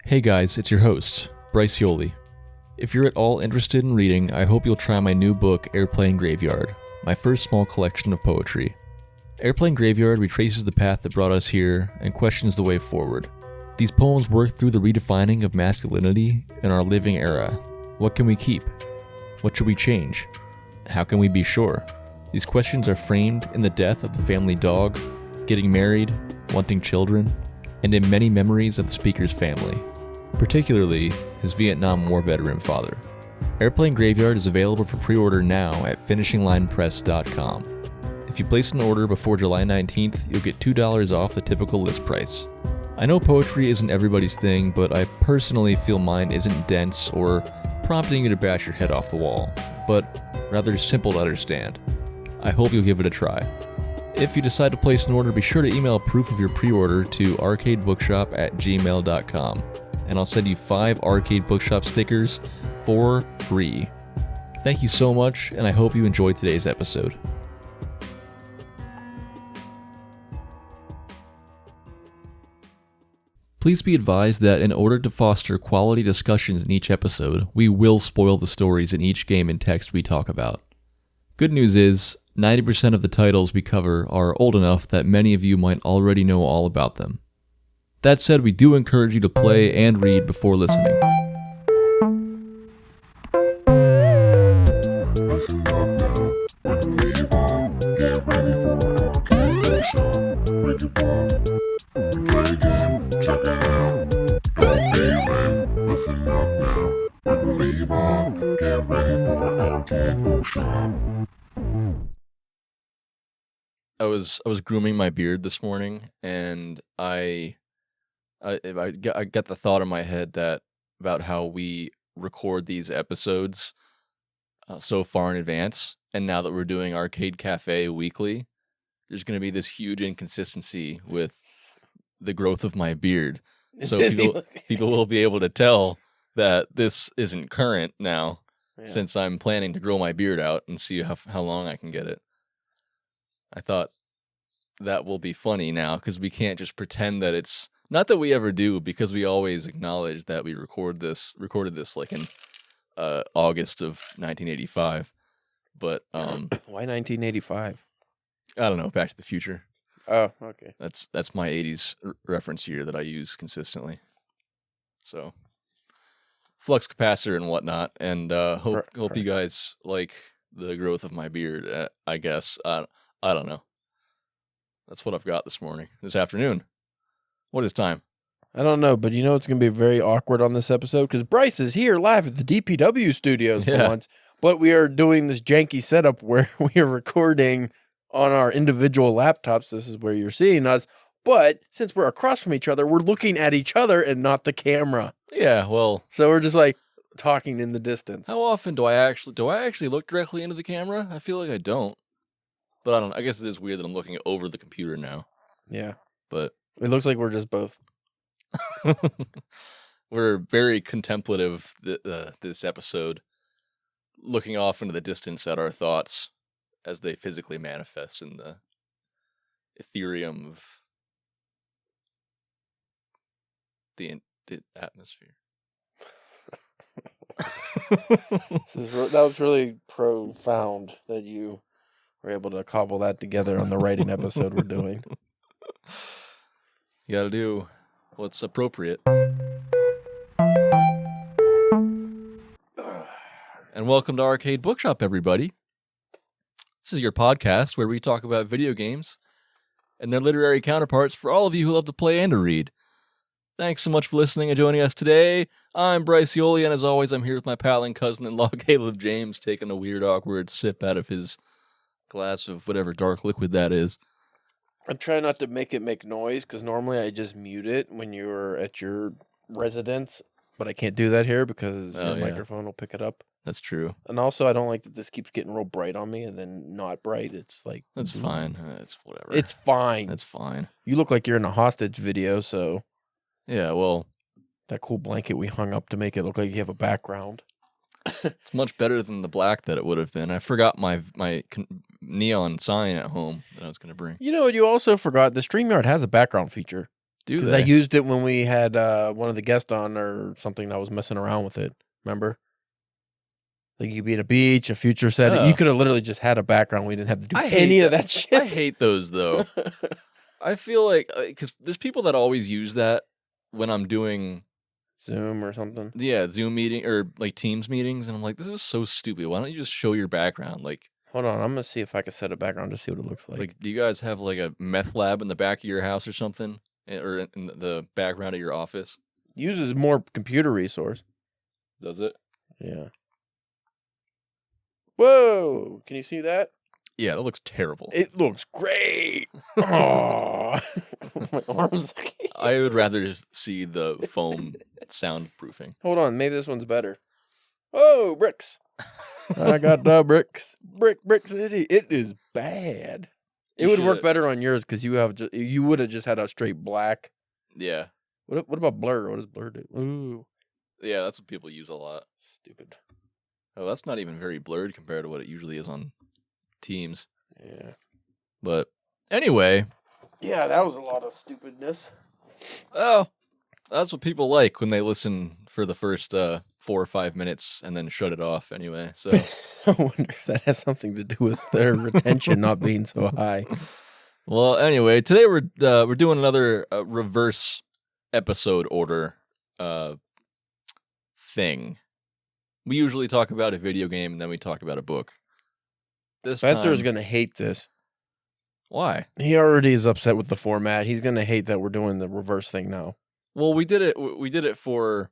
Hey guys, it's your host, Bryce Yoli. If you're at all interested in reading, I hope you'll try my new book, Airplane Graveyard, my first small collection of poetry. Airplane Graveyard retraces the path that brought us here and questions the way forward. These poems work through the redefining of masculinity in our living era. What can we keep? What should we change? How can we be sure? These questions are framed in the death of the family dog, getting married, wanting children, and in many memories of the speaker's family, particularly his Vietnam War veteran father. Airplane Graveyard is available for pre-order now at finishinglinepress.com. If you place an order before July 19th, you'll get $2 off the typical list price. I know poetry isn't everybody's thing, but I personally feel mine isn't dense or prompting you to bash your head off the wall, but rather simple to understand. I hope you'll give it a try. If you decide to place an order, be sure to email proof of your pre-order to arcadebookshop@gmail.com, and I'll send you 5 Arcade Bookshop stickers for free. Thank you so much, and I hope you enjoyed today's episode. Please be advised that in order to foster quality discussions in each episode, we will spoil the stories in each game and text we talk about. Good news is, 90% of the titles we cover are old enough that many of you might already know all about them. That said, we do encourage you to play and read before listening. Listen up now, with me on, get ready for arcade bookshop. With your ball, play a game, check it out. Don't be lame, listen up now, with me on, get ready for arcade bookshop. I was grooming my beard this morning, and I got the thought in my head that about how we record these episodes so far in advance, and now that we're doing Arcade Cafe weekly, there's going to be this huge inconsistency with the growth of my beard. So people will be able to tell that this isn't current now, since I'm planning to grow my beard out and see how long I can get it. I thought that will be funny now, because we can't just pretend that it's... Not that we ever do, because we always acknowledge that we recorded this like in August of 1985. But why 1985? I don't know, Back to the Future. Oh, okay. That's my 80s reference year that I use consistently. So, flux capacitor and whatnot, and hope you guys like the growth of my beard, I guess. I don't know. That's what I've got this afternoon. What is time? I don't know, but you know it's going to be very awkward on this episode because Bryce is here live at the DPW studios for once, but we are doing this janky setup where we are recording on our individual laptops. This is where you're seeing us, but since we're across from each other, we're looking at each other and not the camera. Yeah, well... So we're just like talking in the distance. How often do I actually look directly into the camera? I feel like I don't. But I don't know. I guess it is weird that I'm looking over the computer now. Yeah. But it looks like we're just both. We're very contemplative this episode, looking off into the distance at our thoughts as they physically manifest in the ethereum of the atmosphere. That was really profound that you were able to cobble that together on the writing episode we're doing. You gotta do what's appropriate. And welcome to Arcade Bookshop, everybody. This is your podcast where we talk about video games and their literary counterparts for all of you who love to play and to read. Thanks so much for listening and joining us today. I'm Bryce Yoli, and as always, I'm here with my pal and cousin-in-law, Caleb James, taking a weird, awkward sip out of his glass of whatever dark liquid that is. I'm trying not to make it make noise, because normally I just mute it when you're at your residence, but I can't do that here because your microphone will pick it up. That's true. And also, I don't like that this keeps getting real bright on me and then not bright. It's like... That's fine. It's whatever. It's fine. That's fine. You look like you're in a hostage video, so... Yeah, well... That cool blanket we hung up to make it look like you have a background. It's much better than the black that it would have been. I forgot my neon sign at home that I was going to bring. You know what? You also forgot the StreamYard has a background feature. Do Because they? I used it when we had one of the guests on or something that was messing around with it. Remember? Like you could be at a beach, a future setting. Oh. You could have literally just had a background. We didn't have to do I hate any of that shit. I hate those though. I feel like because there's people that always use that when I'm doing Zoom or something. Zoom meeting or like Teams meetings, and I'm like, this is so stupid. Why don't you just show your background? Like, Hold on, I'm gonna see if I can set a background to see what it looks like. do you guys have like a meth lab in the back of your house or something, or in the background of your office? Uses more computer resource. Does it? Yeah. Whoa! Can you see that? Yeah, that looks terrible. It looks great. Oh, my arms. I would rather just see the foam soundproofing. Hold on, maybe this one's better. Oh, bricks! I got the bricks. Brick city. It is bad. It would work better on yours because you would have just had a straight black. Yeah. What about blur? What does blur do? Ooh, Yeah, that's what people use a lot. stupid. Oh, that's not even very blurred compared to what it usually is on Teams. Yeah. But anyway, Yeah, that was a lot of stupidness. oh, that's what people like when they listen for the first 4 or 5 minutes and then shut it off anyway. So I wonder if that has something to do with their retention not being so high. well, anyway, today we're doing another reverse episode order thing. We usually talk about a video game and then we talk about a book. This Spencer is time- going to hate this. Why? He already is upset with the format. He's going to hate that we're doing the reverse thing now. Well, we did it. We did it for.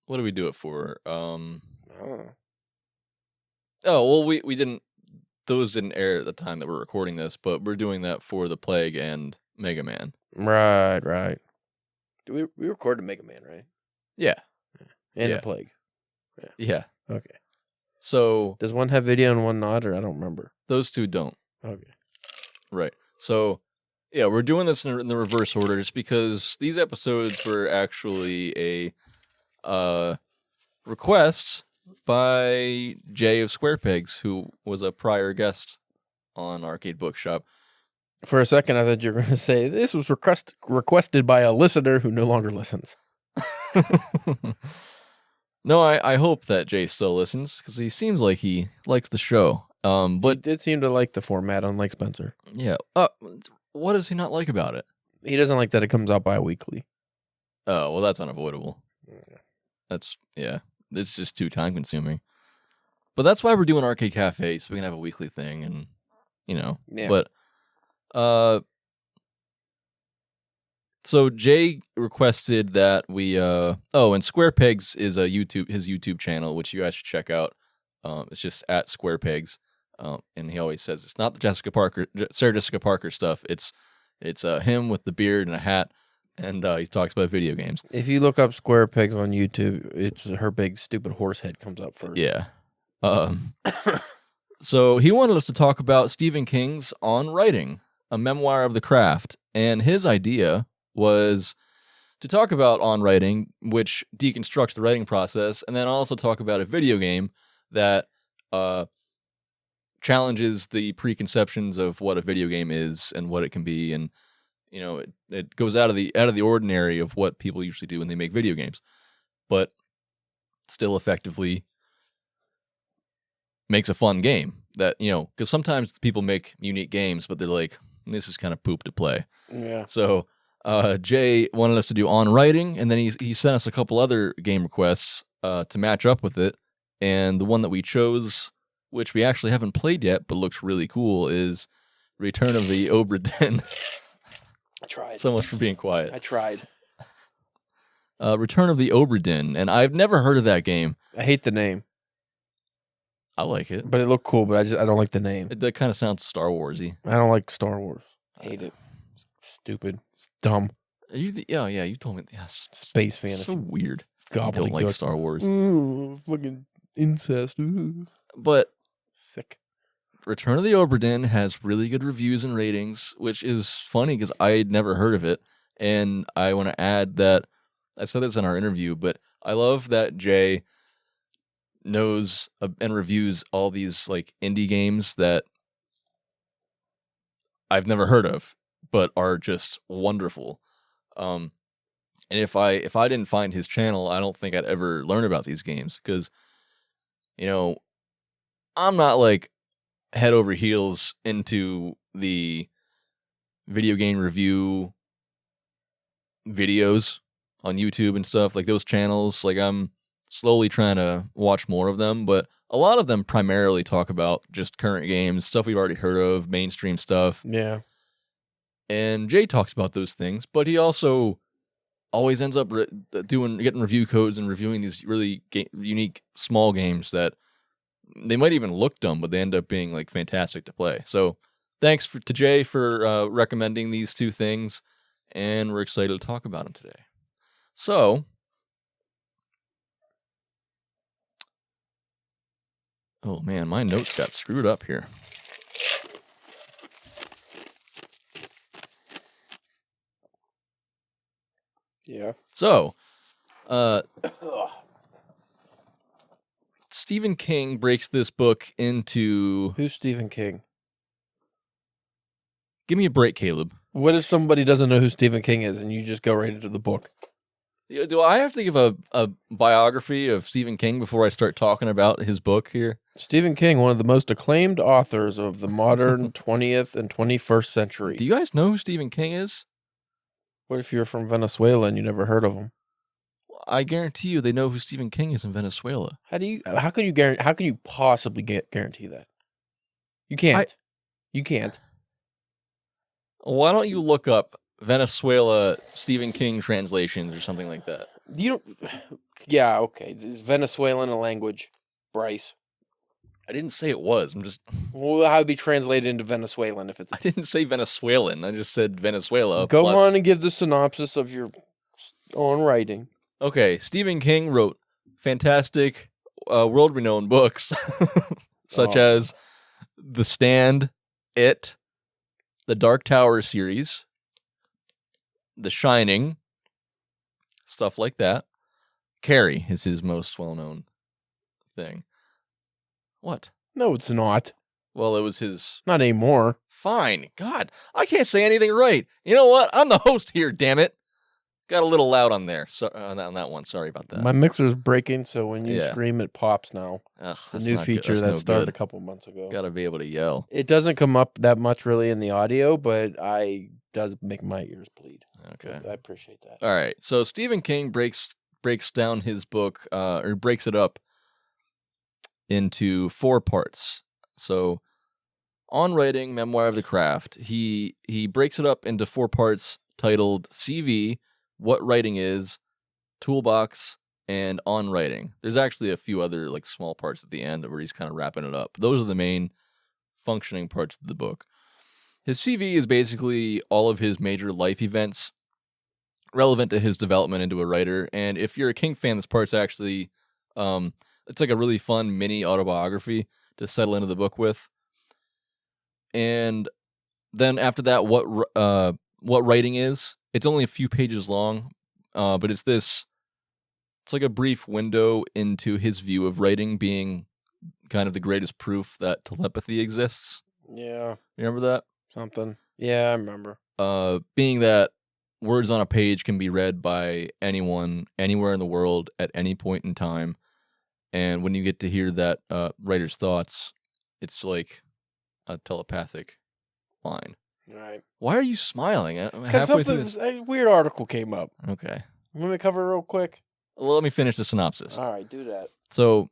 What did we do it for? I don't know. Oh well, we didn't. Those didn't air at the time that we're recording this, but we're doing that for the Plague and Mega Man. Right. We recorded Mega Man, right? Yeah. And Yeah. the Plague. Yeah. Okay. So Does one have video and one not, or I don't remember? those two don't. Okay. Right. So yeah, we're doing this in the reverse order just because these episodes were actually a request by Jay of SquarePegs, who was a prior guest on Arcade Bookshop. For a second, I thought you were going to say this was requested by a listener who no longer listens. No, I hope that Jay still listens because he seems like he likes the show. But But he did seem to like the format, unlike Spencer. yeah, what does he not like about it? He doesn't like that it comes out bi-weekly. Oh, well, that's unavoidable. It's just too time consuming. But that's why we're doing Arcade Cafe, so we can have a weekly thing, and Yeah. But so Jay requested that we and SquarePegs is his YouTube channel, which you guys should check out. It's just at SquarePegs. And he always says it's not the Sarah Jessica Parker stuff. It's him with the beard and a hat, and he talks about video games. If you look up SquarePegs on YouTube, it's her big stupid horse head comes up first. Yeah. So he wanted us to talk about Stephen King's On Writing, a memoir of the craft, and his idea was to talk about On Writing, which deconstructs the writing process, and then also talk about a video game that challenges the preconceptions of what a video game is and what it can be, and it goes out of the ordinary of what people usually do when they make video games, but still effectively makes a fun game that because sometimes people make unique games, but they're like, this is kind of poop to play. Yeah. So Jay wanted us to do On Writing, and then he sent us a couple other game requests to match up with it. And the one that we chose, which we actually haven't played yet, but looks really cool, is Return of the Obra Dinn. I tried. So much for being quiet. I tried. Return of the Obra Dinn, and I've never heard of that game. I hate the name, I like it. but it looked cool. But I don't like the name. That kind of sounds Star Warsy. I don't like Star Wars. I hate it. It's stupid. It's dumb. You told me. Yes, Space fantasy. So weird. You don't like Gobbledygook. Star Wars, Ooh, fucking incest. Ooh. but Sick. Return of the Obra Dinn has really good reviews and ratings, which is funny because I had never heard of it. And I want to add that I said this in our interview, but I love that Jay knows and reviews all these like indie games that I've never heard of, but are just wonderful. And if I didn't find his channel, I don't think I'd ever learn about these games, because, you know, I'm not like head over heels into the video game review videos on YouTube and stuff, like those channels. Like, I'm slowly trying to watch more of them, but a lot of them primarily talk about just current games, stuff we've already heard of, mainstream stuff. Yeah. And Jay talks about those things, but he also always ends up getting review codes and reviewing these really unique small games that they might even look dumb, but they end up being like fantastic to play. So thanks to Jay for recommending these two things, and we're excited to talk about them today. So, oh man, my notes got screwed up here. Yeah. So, Stephen King breaks this book into... Who's Stephen King? Give me a break, Caleb. What if somebody doesn't know who Stephen King is and you just go right into the book? Do I have to give a biography of Stephen King before I start talking about his book here? Stephen King, one of the most acclaimed authors of the modern 20th and 21st century. Do you guys know who Stephen King is? What if you're from Venezuela and you never heard of him? I guarantee you they know who Stephen King is in Venezuela. How can you possibly guarantee that? You can't. You can't. Why don't you look up Venezuela Stephen King translations or something like that? You don't. Yeah, okay. Is Venezuelan a language, Bryce? I didn't say it was. I'm just. Well, how would it be translated into Venezuelan if it's? I didn't say Venezuelan. I just said Venezuela. Go on and give the synopsis of your own writing. Okay, Stephen King wrote fantastic, world-renowned books, such as The Stand, It, the Dark Tower series, The Shining, stuff like that. Carrie is his most well-known thing. What? No, it's not. Well, it was his... Not anymore. Fine. God, I can't say anything right. You know what? I'm the host here, damn it. Got a little loud on there. So, on that one. Sorry about that. My mixer's breaking, so when you scream, it pops now. Ugh, it's a new feature that started a couple months ago. Got to be able to yell. It doesn't come up that much really in the audio, but does make my ears bleed. Okay. I appreciate that. All right. So Stephen King breaks down his book, or breaks it up into 4 parts. So on writing, Memoir of the Craft, he breaks it up into 4 parts titled CV, What Writing Is, Toolbox, and On Writing. There's actually a few other like small parts at the end where he's kind of wrapping it up. Those are the main functioning parts of the book. His CV is basically all of his major life events relevant to his development into a writer. And if you're a King fan, this part's actually it's like a really fun mini autobiography to settle into the book with. And then after that, what writing is. It's only a few pages long, but it's like a brief window into his view of writing being kind of the greatest proof that telepathy exists. Yeah. You remember that? Something. Yeah, I remember. Being that words on a page can be read by anyone, anywhere in the world, at any point in time. And when you get to hear that writer's thoughts, it's like a telepathic line. Right. Why are you smiling? Because a weird article came up. Okay. Let me cover it real quick. Well, let me finish the synopsis. All right, do that. So,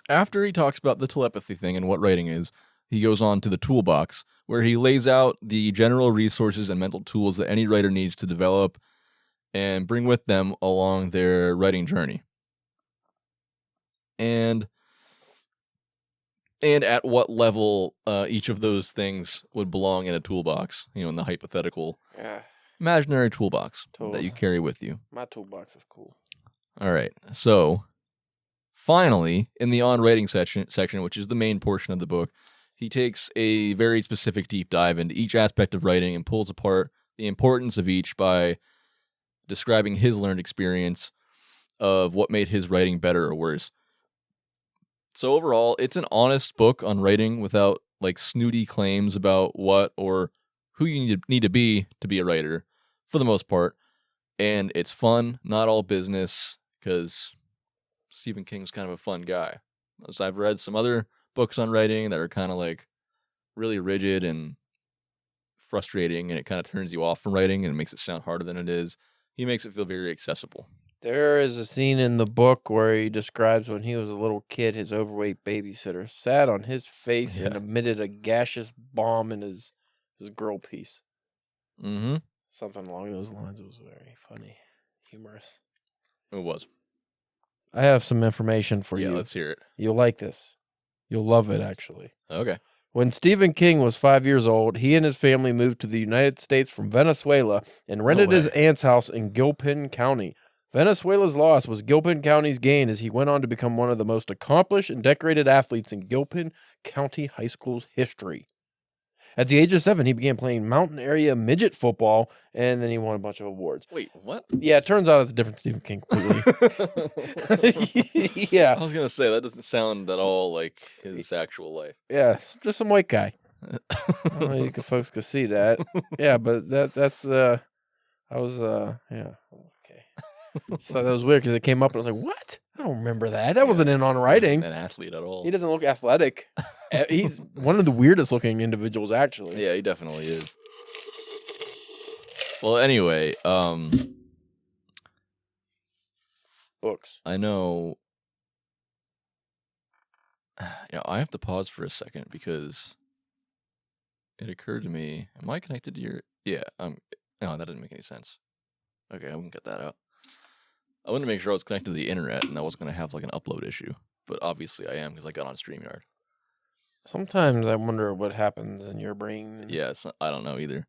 after he talks about the telepathy thing and what writing is, he goes on to the toolbox, where he lays out the general resources and mental tools that any writer needs to develop and bring with them along their writing journey. And at what level each of those things would belong in a toolbox, in the hypothetical imaginary toolbox that you carry with you. My toolbox is cool. All right. So, finally, in the on-writing section, which is the main portion of the book, he takes a very specific deep dive into each aspect of writing and pulls apart the importance of each by describing his learned experience of what made his writing better or worse. So overall, it's an honest book on writing without like snooty claims about what or who you need to be a writer, for the most part. And it's fun, not all business, because Stephen King's kind of a fun guy. So I've read some other books on writing that are kind of like really rigid and frustrating, and it kind of turns you off from writing and makes it sound harder than it is. He makes it feel very accessible. There is a scene in the book where he describes when he was a little kid, his overweight babysitter sat on his face and emitted a gaseous bomb in his grill piece. Mm-hmm. Something along those lines. It was very funny, humorous. It was. I have some information for you. Yeah, let's hear it. You'll like this. You'll love it, actually. Okay. When Stephen King was 5 years old, he and his family moved to the United States from Venezuela and rented his aunt's house in Gilpin County. Venezuela's loss was Gilpin County's gain as he went on to become one of the most accomplished and decorated athletes in Gilpin County High School's history. At the age of 7, he began playing mountain area midget football, and then he won a bunch of awards. Wait, what? Yeah, it turns out it's a different Stephen King completely. Yeah. I was going to say, that doesn't sound at all like his actual life. Yeah, it's just some white guy. I don't know if you folks could see that. Yeah, but that's okay. Just thought that was weird because it came up and I was like, what? I don't remember that. That wasn't in on writing. An athlete at all. He doesn't look athletic. He's one of the weirdest looking individuals, actually. Yeah, he definitely is. Well, anyway, Books. I know. Yeah, I have to pause for a second because it occurred to me. Am I connected to your? Yeah. No, that didn't make any sense. Okay, I wouldn't get that out. I wanted to make sure I was connected to the internet and I wasn't going to have like an upload issue, but obviously I am because I got on StreamYard. Sometimes I wonder what happens in your brain. Yes, I don't know either.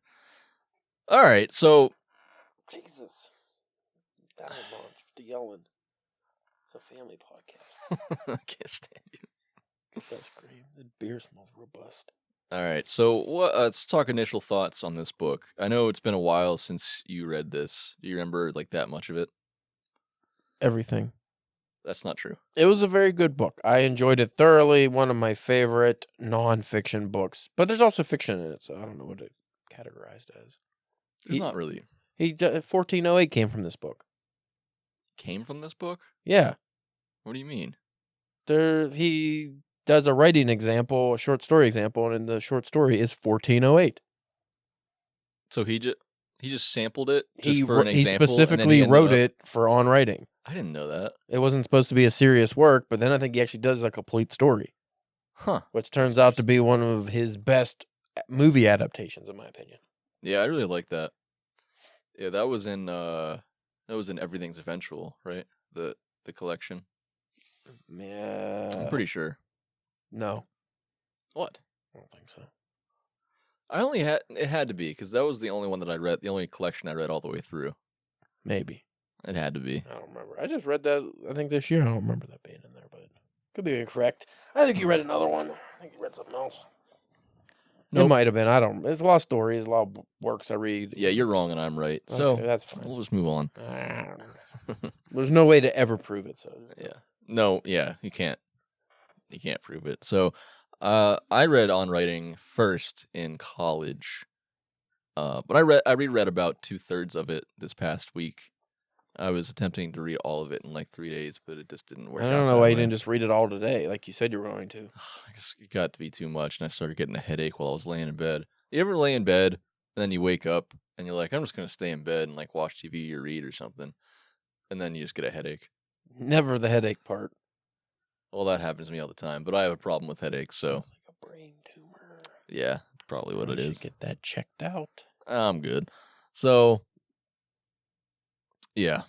All right, so Jesus, that much to yelling. It's a family podcast. I can't stand you. That's great. The beer smells robust. All right, so let's talk initial thoughts on this book. I know it's been a while since you read this. Do you remember like that much of it? Everything. That's not true. It was a very good book. I enjoyed it thoroughly. One of my favorite nonfiction books. But there's also fiction in it, so I don't know what it categorized as. There's not really. 1408 came from this book. Came from this book? Yeah. What do you mean? He does a writing example, a short story example, and in the short story is 1408. So he just sampled it for an example? He specifically wrote it for On Writing. I didn't know that. It wasn't supposed to be a serious work, but then I think he actually does a complete story. Huh. Which turns out to be one of his best movie adaptations, in my opinion. Yeah, I really like that. Yeah, that was in Everything's Eventual, right? The collection. Yeah. I'm pretty sure. No. What? I don't think so. It had to be, because that was the only one that I read, the only collection I read all the way through. Maybe. It had to be. I don't remember. I just read that, I think, this year. I don't remember that being in there, but could be incorrect. I think you read another one. I think you read something else. Nope. It might have been. I don't. It's a lot of stories, a lot of works I read. Yeah, you're wrong and I'm right. So okay, that's fine. We'll just move on. There's no way to ever prove it. So yeah. No, yeah, you can't. You can't prove it. So I read On Writing first in college. But I reread about 2/3 of it this past week. I was attempting to read all of it in like 3 days, but it just didn't work out. I don't know why you didn't just read it all today, like you said you were going to. I guess it got to be too much, and I started getting a headache while I was laying in bed. You ever lay in bed, and then you wake up, and you're like, I'm just going to stay in bed and like watch TV or read or something, and then you just get a headache? Never the headache part. Well, that happens to me all the time, but I have a problem with headaches, so. Like a brain tumor. Yeah, probably what it is. You should get that checked out. I'm good. So, yeah,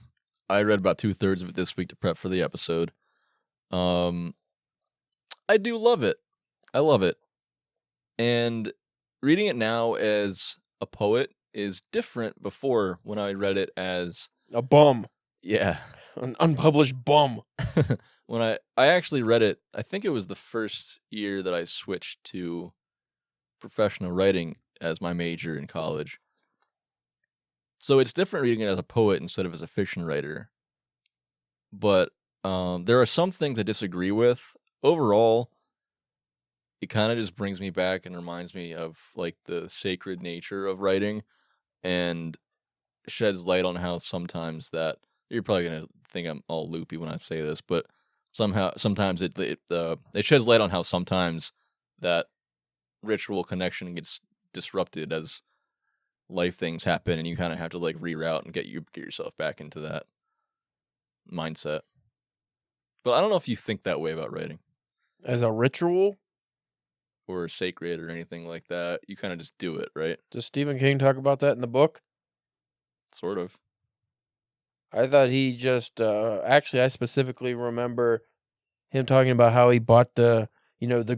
I read about 2/3 of it this week to prep for the episode. I do love it. I love it. And reading it now as a poet is different before when I read it as a bum. Yeah. An unpublished bum. When I actually read it, I think it was the first year that I switched to professional writing as my major in college. So it's different reading it as a poet instead of as a fiction writer. But there are some things I disagree with. Overall, it kind of just brings me back and reminds me of like the sacred nature of writing, and sheds light on how sometimes that you're probably gonna think I'm all loopy when I say this, but sometimes it sheds light on how sometimes that ritual connection gets disrupted as life things happen, and you kind of have to like reroute and get yourself back into that mindset. But I don't know if you think that way about writing As a ritual? or sacred or anything like that. You kind of just do it, right? Does Stephen King talk about that in the book? Sort of. I thought he just, actually, I specifically remember him talking about how he bought the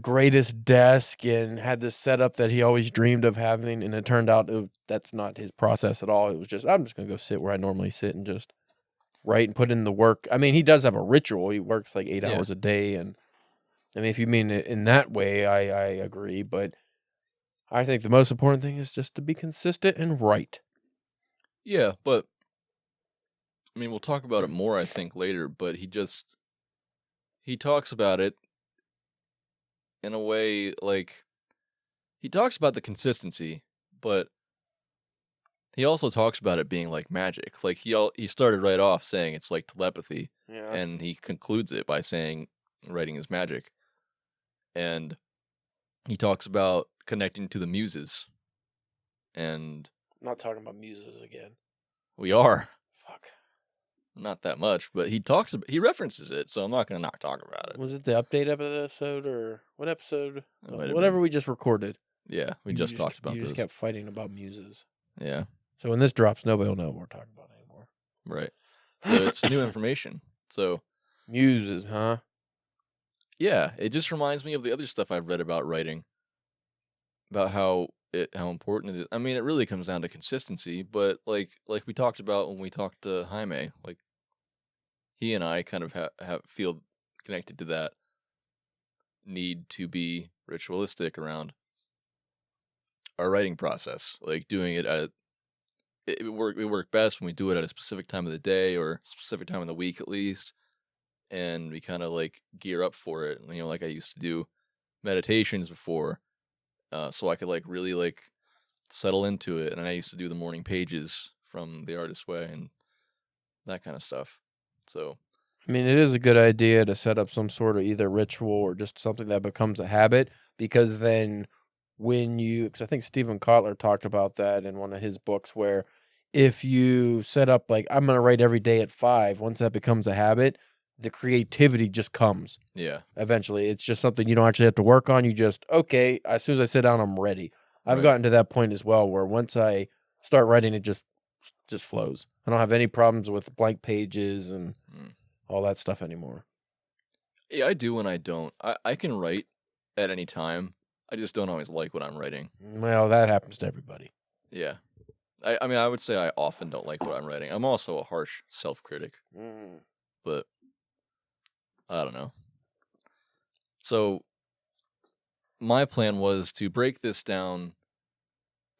greatest desk and had this setup that he always dreamed of having. And it turned out that's not his process at all. It was just, I'm just going to go sit where I normally sit and just write and put in the work. I mean, he does have a ritual. He works like 8 hours a day. And I mean, if you mean it in that way, I agree. But I think the most important thing is just to be consistent and write. Yeah, but I mean, we'll talk about it more, I think, later, but he talks about it in a way, like, he talks about the consistency, but he also talks about it being like magic. Like, he started right off saying it's like telepathy, and he concludes it by saying writing is magic. And he talks about connecting to the muses, and I'm not talking about muses again. we are. Fuck. Not that much, but he references it, so I'm not going to not talk about it. Was it the update episode or what episode? It Whatever we just recorded. Yeah, we just talked about this. You just kept fighting about muses. Yeah. So when this drops, nobody will know what we're talking about anymore. Right. So it's new information. So muses, huh? Yeah, it just reminds me of the other stuff I've read about writing, about how important it is. I mean, it really comes down to consistency, but like we talked about when we talked to Jaime, like he and I kind of feel connected to that need to be ritualistic around our writing process, like doing it it work best when we do it at a specific time of the day or a specific time of the week at least, and we kind of like gear up for it. You know, like I used to do meditations before, so I could like really like settle into it, and I used to do the morning pages from The Artist's Way and that kind of stuff. So I mean, it is a good idea to set up some sort of either ritual or just something that becomes a habit, because then because I think Stephen Kotler talked about that in one of his books, where if you set up like, I'm going to write every day at 5, once that becomes a habit, the creativity just comes. Yeah. Eventually. It's just something you don't actually have to work on. You just, okay, as soon as I sit down, I'm ready. I've gotten to that point as well, where once I start writing, it just flows. I don't have any problems with blank pages and all that stuff anymore. Yeah, I do when I don't. I can write at any time. I just don't always like what I'm writing. Well, that happens to everybody. Yeah. I mean, I would say I often don't like what I'm writing. I'm also a harsh self-critic. But I don't know. So my plan was to break this down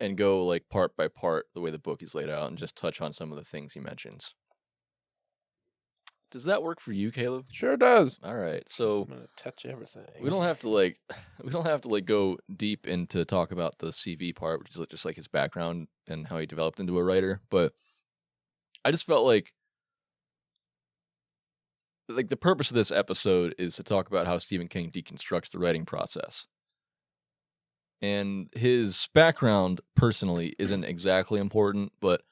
and go like part by part the way the book is laid out and just touch on some of the things he mentions. Does that work for you, Caleb? Sure does. All right. So I'm gonna touch everything. we don't have to go deep into talk about the CV part, which is just like his background and how he developed into a writer. But I just felt like the purpose of this episode is to talk about how Stephen King deconstructs the writing process. And his background personally isn't exactly important, but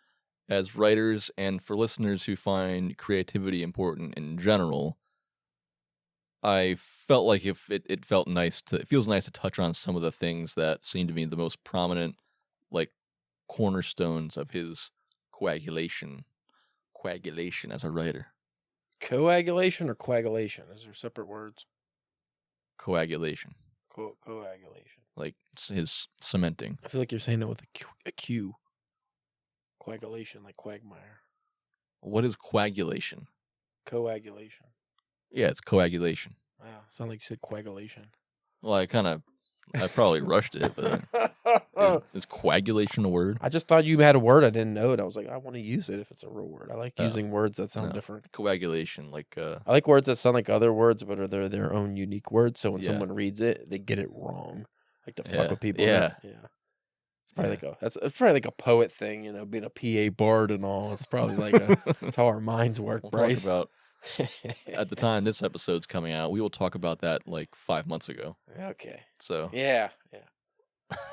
as writers and for listeners who find creativity important in general, I felt like if it feels nice to touch on some of the things that seem to be the most prominent, like cornerstones of his coagulation as a writer. Coagulation or coagulation? Is there separate words? Coagulation. Coagulation. Like his cementing. I feel like you're saying it with a Q. Coagulation, like quagmire. What is coagulation? Coagulation. Yeah, it's coagulation. Wow, sound like you said coagulation. Well, I kind of I probably rushed it, but is coagulation a word? I just thought you had a word I didn't know, and I was like, I want to use it if it's a real word. I like Oh. using words that sound No. different. Coagulation, like I like words that sound like other words, but are their own unique words. So when Yeah. someone reads it, they get it wrong, like to Yeah. fuck with people. Yeah. Yeah. It's probably it's probably like a poet thing, being a PA bard and all. It's probably like that's how our minds work, We'll Bryce. talk about at the time this episode's coming out. We will talk about that like 5 months ago. Okay. So Yeah.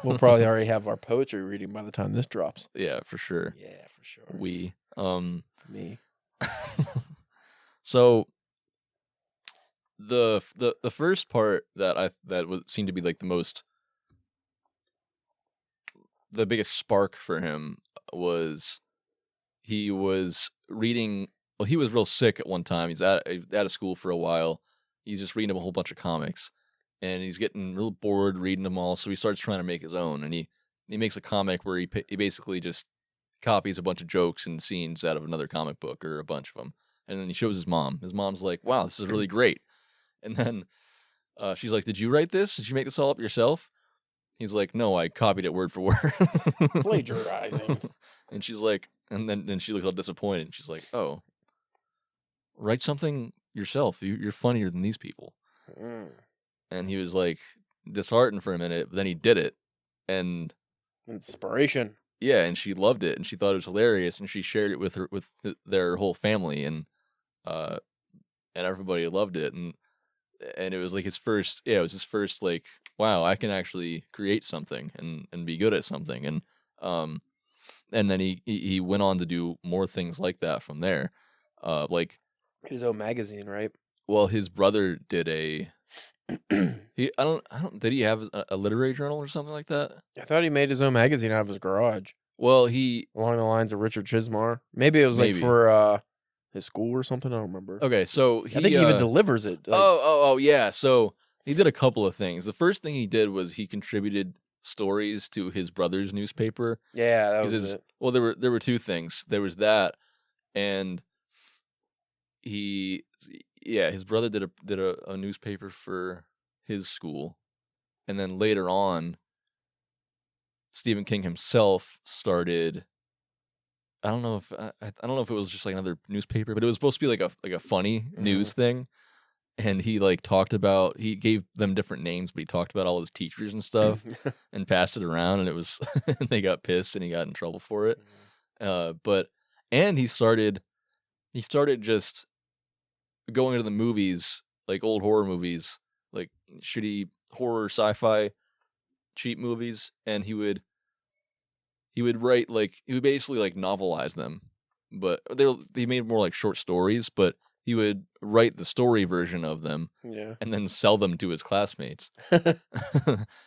We'll probably already have our poetry reading by the time this drops. yeah, for sure. Yeah, for sure. Me. Me. So the first part that seemed to be like the biggest spark for him was he was reading. Well, he was real sick at one time. He's out of school for a while. He's just reading a whole bunch of comics, and he's getting real bored reading them all. So he starts trying to make his own, and he makes a comic where he basically just copies a bunch of jokes and scenes out of another comic book or a bunch of them, and then he shows his mom. His mom's like, "Wow, this is really great," and then she's like, "Did you write this? Did you make this all up yourself?" He's like, "No, I copied it word for word." Plagiarizing. And she's like, and then she looked all disappointed. And she's like, "Oh, write something yourself. You're funnier than these people." And he was like disheartened for a minute, but then he did it, and inspiration. Yeah, and she loved it, and she thought it was hilarious, and she shared it with their whole family, and everybody loved it, and it was like his first like, wow, I can actually create something and be good at something, and then he went on to do more things like that from there, like his own magazine, right? Well, his brother did did he have a literary journal or something like that? I thought he made his own magazine out of his garage. Well, along the lines of Richard Chismar. Maybe it was like for his school or something. I don't remember. Okay, so I think he even delivers it. Like, oh, yeah. So he did a couple of things. The first thing he did was he contributed stories to his brother's newspaper. Yeah, that was it. Well, there were two things. There was that, and his brother did a newspaper for his school, and then later on, Stephen King himself started. I don't know if it was just like another newspaper, but it was supposed to be like a funny news thing, and he he gave them different names, but he talked about all his teachers and stuff, and passed it around, and it was and they got pissed, and he got in trouble for it. And he started just going to the movies, like old horror movies, like shitty horror sci-fi cheap movies, and he would write he would basically novelize them, but they made more like short stories, but he would write the story version of them, and then sell them to his classmates,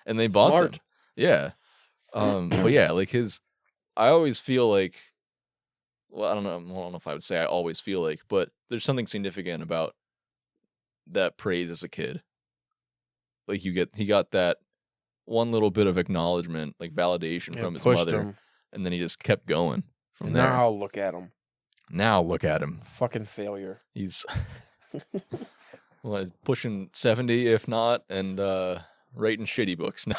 and they bought them. Yeah, but yeah, I always feel like, well, I don't know if I would say I always feel like, but there's something significant about that praise as a kid. Like he got that one little bit of acknowledgement, like validation from his mother, and then he just kept going from there. Now look at him. Fucking failure. He's he's pushing 70, if not, and writing shitty books now.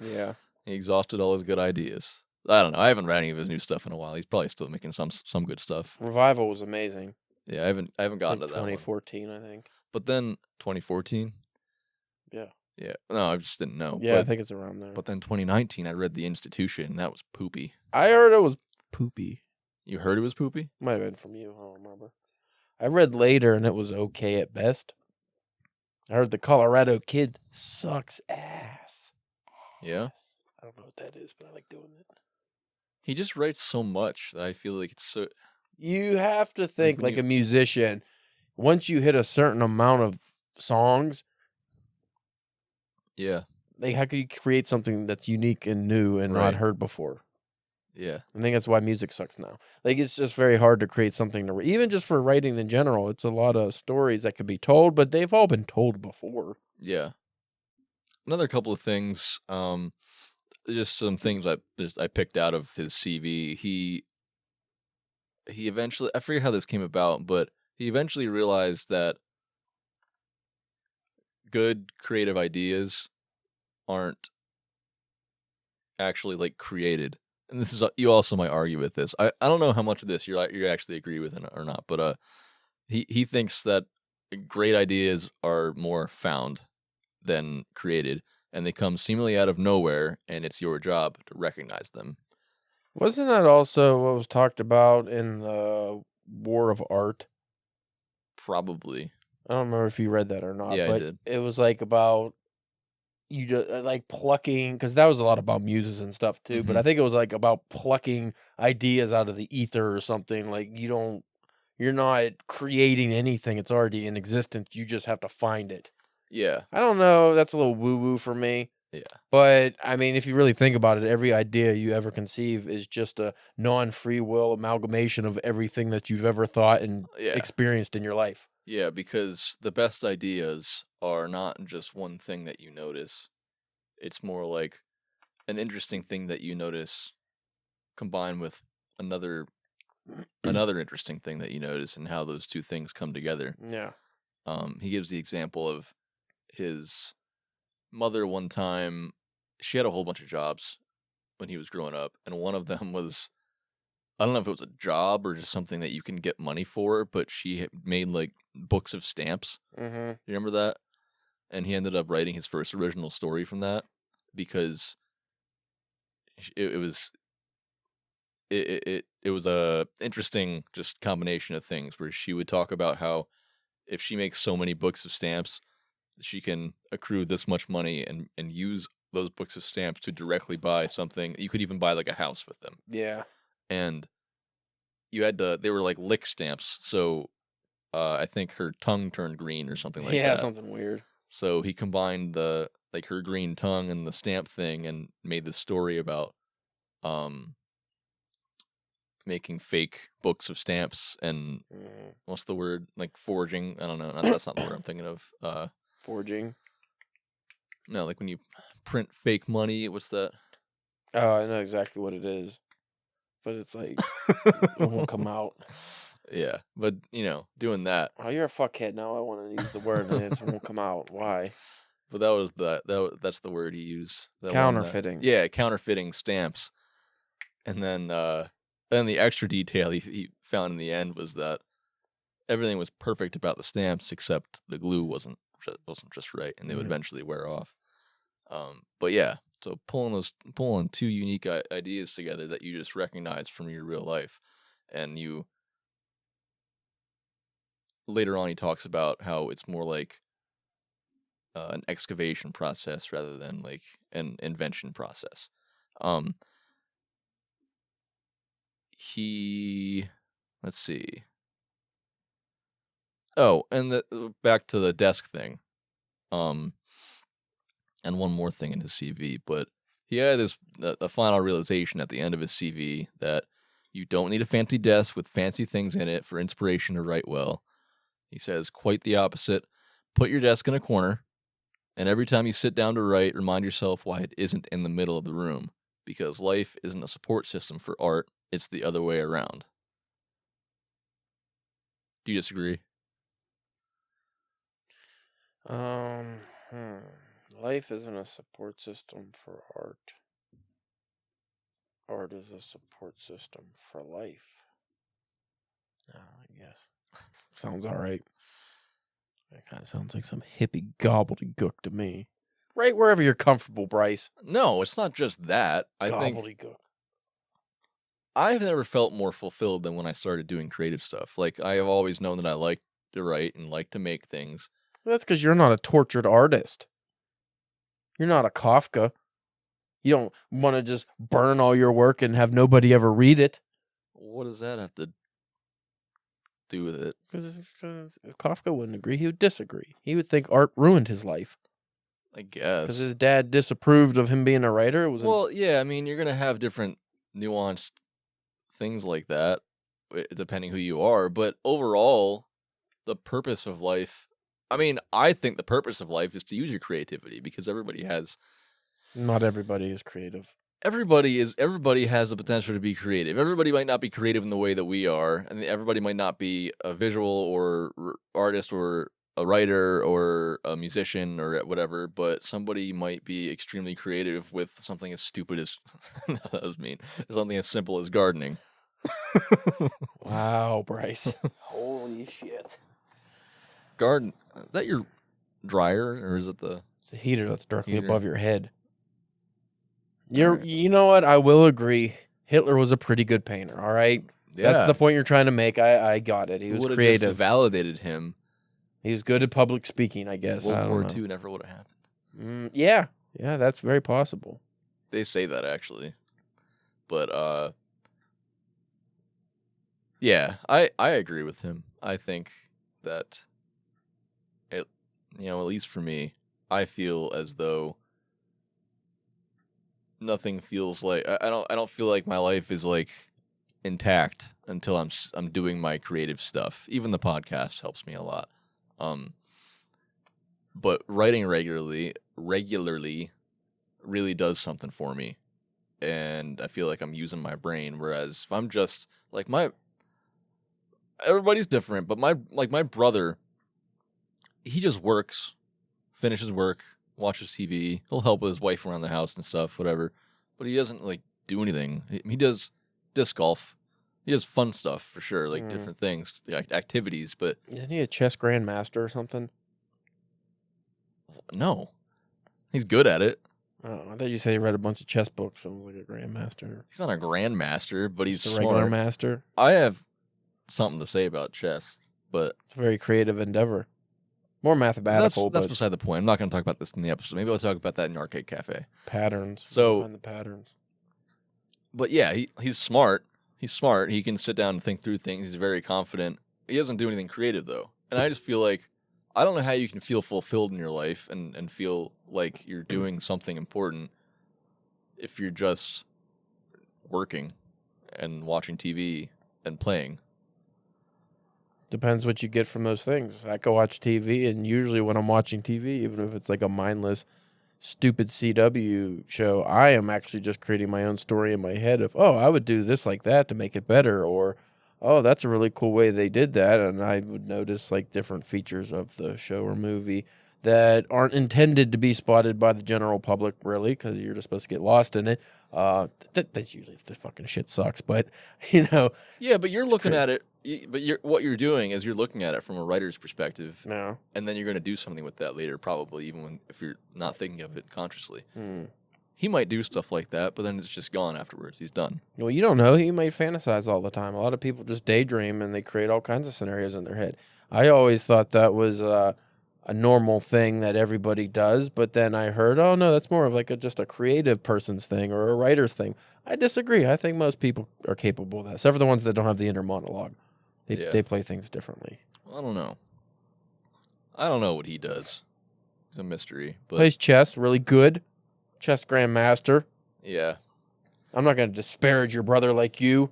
Yeah. He exhausted all his good ideas. I don't know. I haven't read any of his new stuff in a while. He's probably still making some good stuff. Revival was amazing. Yeah, I haven't gotten to that 2014, I think. But then 2014. Yeah. Yeah. No, I just didn't know. Yeah, I think it's around there. But then 2019, I read The Institution, and that was poopy. I heard it was poopy. You heard it was poopy? Might have been from you. I don't remember. I read later, and it was okay at best. I heard The Colorado Kid sucks ass. Yeah? I don't know what that is, but I like doing it. He just writes so much that I feel like it's so... You have to think like a musician. Once you hit a certain amount of songs... Yeah. Like, how could you create something that's unique and new and not heard before? Yeah. I think that's why music sucks now. Like, it's just very hard to create something to... Even just for writing in general, it's a lot of stories that could be told, but they've all been told before. Yeah. Another couple of things... just some things I picked out of his CV. He eventually, I forget how this came about, but he eventually realized that good creative ideas aren't actually like created. And this is you also might argue with this. I don't know how much of this you actually agree with or not, but he thinks that great ideas are more found than created, and they come seemingly out of nowhere, and it's your job to recognize them. Wasn't that also what was talked about in the War of Art? Probably. I don't remember if you read that or not. Yeah, but I did. It was like about you just like plucking, because that was a lot about muses and stuff too. But I think it was like about plucking ideas out of the ether or something. Like you're not creating anything; it's already in existence. You just have to find it. Yeah. I don't know. That's a little woo woo for me. Yeah. But I mean, if you really think about it, every idea you ever conceive is just a non-free will amalgamation of everything that you've ever thought and experienced in your life. Yeah, because the best ideas are not just one thing that you notice. It's more like an interesting thing that you notice combined with another interesting thing that you notice, and how those two things come together. Yeah. He gives the example of his mother one time. She had a whole bunch of jobs when he was growing up, and one of them was, I don't know if it was a job or just something that you can get money for, but she had made like books of stamps. Mm-hmm. You remember that? And he ended up writing his first original story from that, because it was a interesting just combination of things, where she would talk about how if she makes so many books of stamps, she can accrue this much money and use those books of stamps to directly buy something. You could even buy like a house with them. Yeah. And they were like lick stamps. So I think her tongue turned green or something like that. Yeah, something weird. So he combined her green tongue and the stamp thing and made this story about making fake books of stamps and what's the word? Like forging. I don't know. That's not the word I'm thinking of. Forging? No, like when you print fake money. What's that? Oh, I know exactly what it is. But it's like, it won't come out. Yeah, but, doing that. Oh, you're a fuckhead. Now I want to use the word and it won't come out. Why? But that's the word he used. Counterfeiting. Counterfeiting stamps. And then the extra detail he found in the end was that everything was perfect about the stamps, except the glue wasn't just right, and they would eventually wear off. But yeah, so pulling two unique ideas together that you just recognize from your real life, and you later on he talks about how it's more like an excavation process rather than like an invention process. Let's see. Oh, and back to the desk thing. And one more thing in his CV, but he had the final realization at the end of his CV that you don't need a fancy desk with fancy things in it for inspiration to write well. He says, quite the opposite. Put your desk in a corner, and every time you sit down to write, remind yourself why it isn't in the middle of the room, because life isn't a support system for art, it's the other way around. Do you disagree? Life isn't a support system for art. Art is a support system for life. Oh, I guess. Sounds all right. That kind of sounds like some hippie gobbledygook to me. Right wherever you're comfortable, Bryce. No, it's not just that. Gobbledygook. I've never felt more fulfilled than when I started doing creative stuff. Like, I have always known that I like to write and like to make things. That's because you're not a tortured artist. You're not a Kafka. You don't want to just burn all your work and have nobody ever read it. What does that have to do with it? Because Kafka wouldn't agree. He would disagree. He would think art ruined his life. I guess. Because his dad disapproved of him being a writer. Yeah, I mean, you're going to have different nuanced things like that, depending who you are. But overall, the purpose of life... I mean, I think the purpose of life is to use your creativity, because everybody has... Not everybody is creative. Everybody has the potential to be creative. Everybody might not be creative in the way that we are, and everybody might not be a visual or artist or a writer or a musician or whatever, but somebody might be extremely creative with something as stupid as that was mean. Something as simple as gardening. Wow, Bryce. Holy shit. Is that your dryer or is it the It's a heater that's directly heater? above your head. Right. You know what? I will agree. Hitler was a pretty good painter, all right? Yeah. That's the point you're trying to make. I got it. He was creative. Just validated him. He was good at public speaking, I guess. World War II never would have happened. Yeah. Yeah, that's very possible. They say that actually. But yeah, I agree with him. I think that it, at least for me, I feel as though nothing feels like I don't feel like my life is like intact until I'm doing my creative stuff. Even the podcast helps me a lot. But writing regularly really does something for me. And I feel like I'm using my brain. Whereas if I'm just like everybody's different, but my brother, he just works, finishes work, watches TV. He'll help with his wife around the house and stuff, whatever. But he doesn't like do anything. He does disc golf. He does fun stuff for sure, like different things, like activities. But isn't he a chess grandmaster or something? No, he's good at it. Oh, I thought you said he read a bunch of chess books. So I was like a grandmaster. He's not a grandmaster, but he's a regular smart. master. I have something to say about chess, but it's a very creative endeavor. More mathematical. That's beside the point. I'm not going to talk about this in the episode. Maybe I'll talk about that in Arcade Cafe. Patterns. So find the patterns. But yeah, he's smart. He's smart. He can sit down and think through things. He's very confident. He doesn't do anything creative though, and I just feel like I don't know how you can feel fulfilled in your life and feel like you're doing something important if you're just working and watching TV and playing. Depends what you get from those things. I go watch TV, and usually when I'm watching TV, even if it's like a mindless, stupid CW show, I am actually just creating my own story in my head of, oh, I would do this like that to make it better, or oh, that's a really cool way they did that, and I would notice like different features of the show or movie that aren't intended to be spotted by the general public, really, because you're just supposed to get lost in it. That's usually if the fucking shit sucks, but Yeah, but you're looking at it. But what you're doing is you're looking at it from a writer's perspective, no, and then you're going to do something with that later, probably even if you're not thinking of it consciously. He might do stuff like that, but then it's just gone afterwards. He's done. Well, you don't know. He might fantasize all the time. A lot of people just daydream and they create all kinds of scenarios in their head. I always thought that was a normal thing that everybody does, but then I heard, oh no, that's more of like just a creative person's thing or a writer's thing. I disagree. I think most people are capable of that, except for the ones that don't have the inner monologue. They play things differently. Well, I don't know what he does. It's a mystery. But plays chess, really good. Chess grandmaster. Yeah. I'm not going to disparage your brother like you.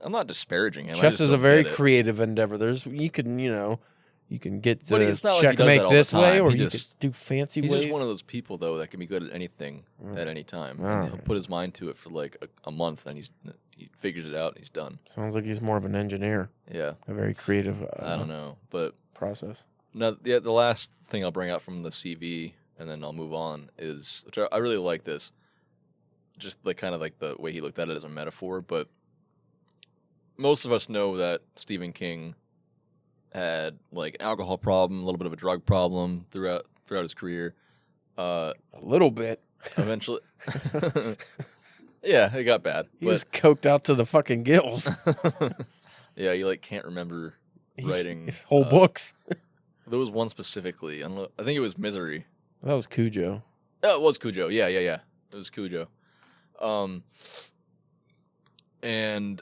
I'm not disparaging him. Chess is a very creative endeavor. You can get the checkmate this way, or you could do fancy ways. He's just one of those people, though, that can be good at anything at any time. And he'll put his mind to it for like a month, and he figures it out, and he's done. Sounds like he's more of an engineer. Yeah. A very creative I don't know, but process. No, the last thing I'll bring out from the CV, and then I'll move on, is, which I really like this, just like kind of like the way he looked at it as a metaphor, but most of us know that Stephen King had like an alcohol problem, a little bit of a drug problem throughout his career. A little bit. Eventually. Yeah, it got bad. He was coked out to the fucking gills. Yeah, you like can't remember writing whole books. There was one specifically. I think it was Misery. That was Cujo. Oh, it was Cujo. Yeah. It was Cujo. And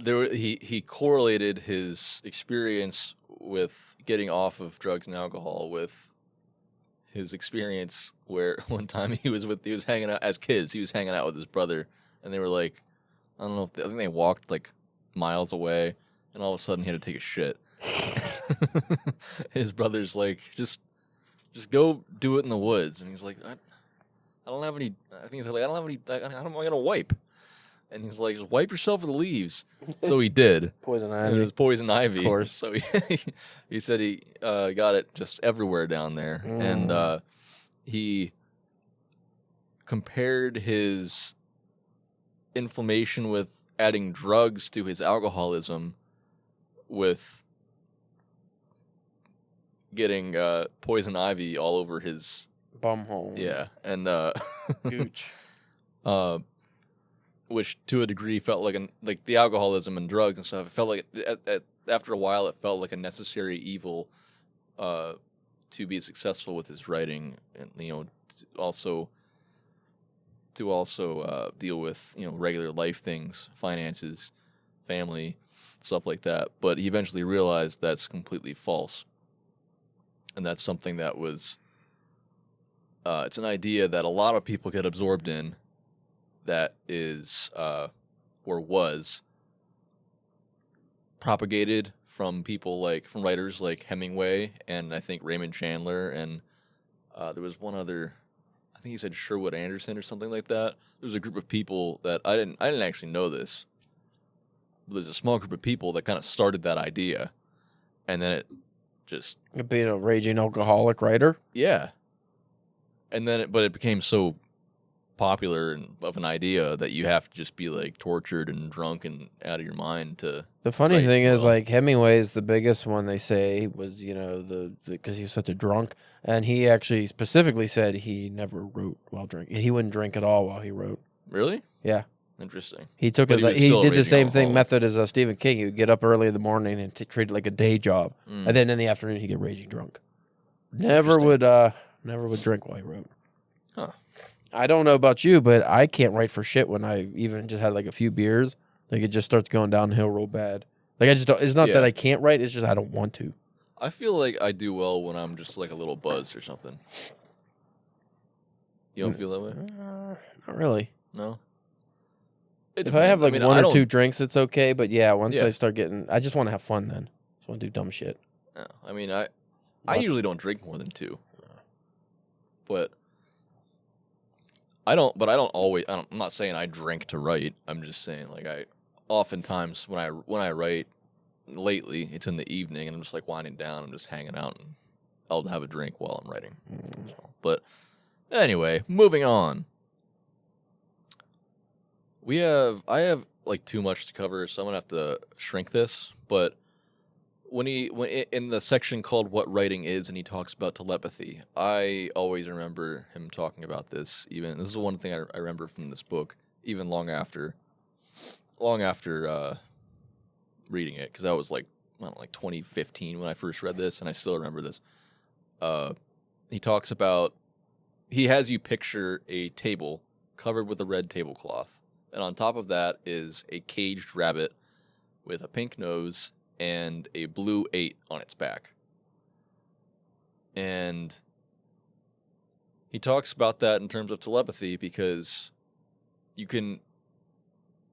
he correlated his experience with getting off of drugs and alcohol with his experience where one time he was hanging out as kids. He was hanging out with his brother, and they were like, I don't know, I think they walked like miles away, and all of a sudden he had to take a shit. His brother's like, just go do it in the woods, and he's like, I don't have any. I think he's like, I don't have any. How am I gonna wipe? And he's like, just wipe yourself with the leaves. So he did. Poison And ivy. it was poison ivy. Of course. So he said he got it just everywhere down there. And he compared his inflammation with adding drugs to his alcoholism with getting poison ivy all over his bumhole. Yeah, and Gooch. Which to a degree felt like the alcoholism and drugs and stuff. It felt like after a while, it felt like a necessary evil to be successful with his writing, and to also deal with regular life things, finances, family, stuff like that. But he eventually realized that's completely false, and that's something that was it's an idea that a lot of people get absorbed in. That is or was propagated from from writers like Hemingway and I think Raymond Chandler, and there was one other, I think he said Sherwood Anderson or something like that. There was a group of people that I didn't actually know this. But there's a small group of people that kind of started that idea, and then it just being a raging alcoholic writer. Yeah, and then but it became so popular and of an idea that you have to just be like tortured and drunk and out of your mind to. The funny thing is, like, Hemingway is the biggest one. They say was because he was such a drunk, and he actually specifically said he never wrote while drinking. He wouldn't drink at all while he wrote. Really? Yeah. Interesting. He took But it. he was still a did the same raging method as Stephen King. He would get up early in the morning and treat it like a day job, and then in the afternoon he'd get raging drunk. Never would drink while he wrote. Huh. I don't know about you, but I can't write for shit when I even just had like a few beers. Like it just starts going downhill real bad. Like I just don't, it's not that I can't write, it's just I don't want to. I feel like I do well when I'm just like a little buzzed or something. You don't feel that way? Not really. No? If I have like one or two drinks, it's okay. But yeah, once I start getting, I just want to have fun then. I just want to do dumb shit. No, I mean, I usually don't drink more than 2. But I'm not saying I drink to write. I'm just saying like oftentimes when I write lately, it's in the evening and I'm just like winding down. I'm just hanging out and I'll have a drink while I'm writing. But anyway, moving on. I have like too much to cover, so I'm gonna have to shrink this. But when in the section called "What Writing Is" and he talks about telepathy, I always remember him talking about this. Even this is one thing I remember from this book, even long after reading it, because that was like 2015 when I first read this, and I still remember this. He talks about he has you picture a table covered with a red tablecloth. And on top of that is a caged rabbit with a pink nose and a blue 8 on its back. And he talks about that in terms of telepathy because you can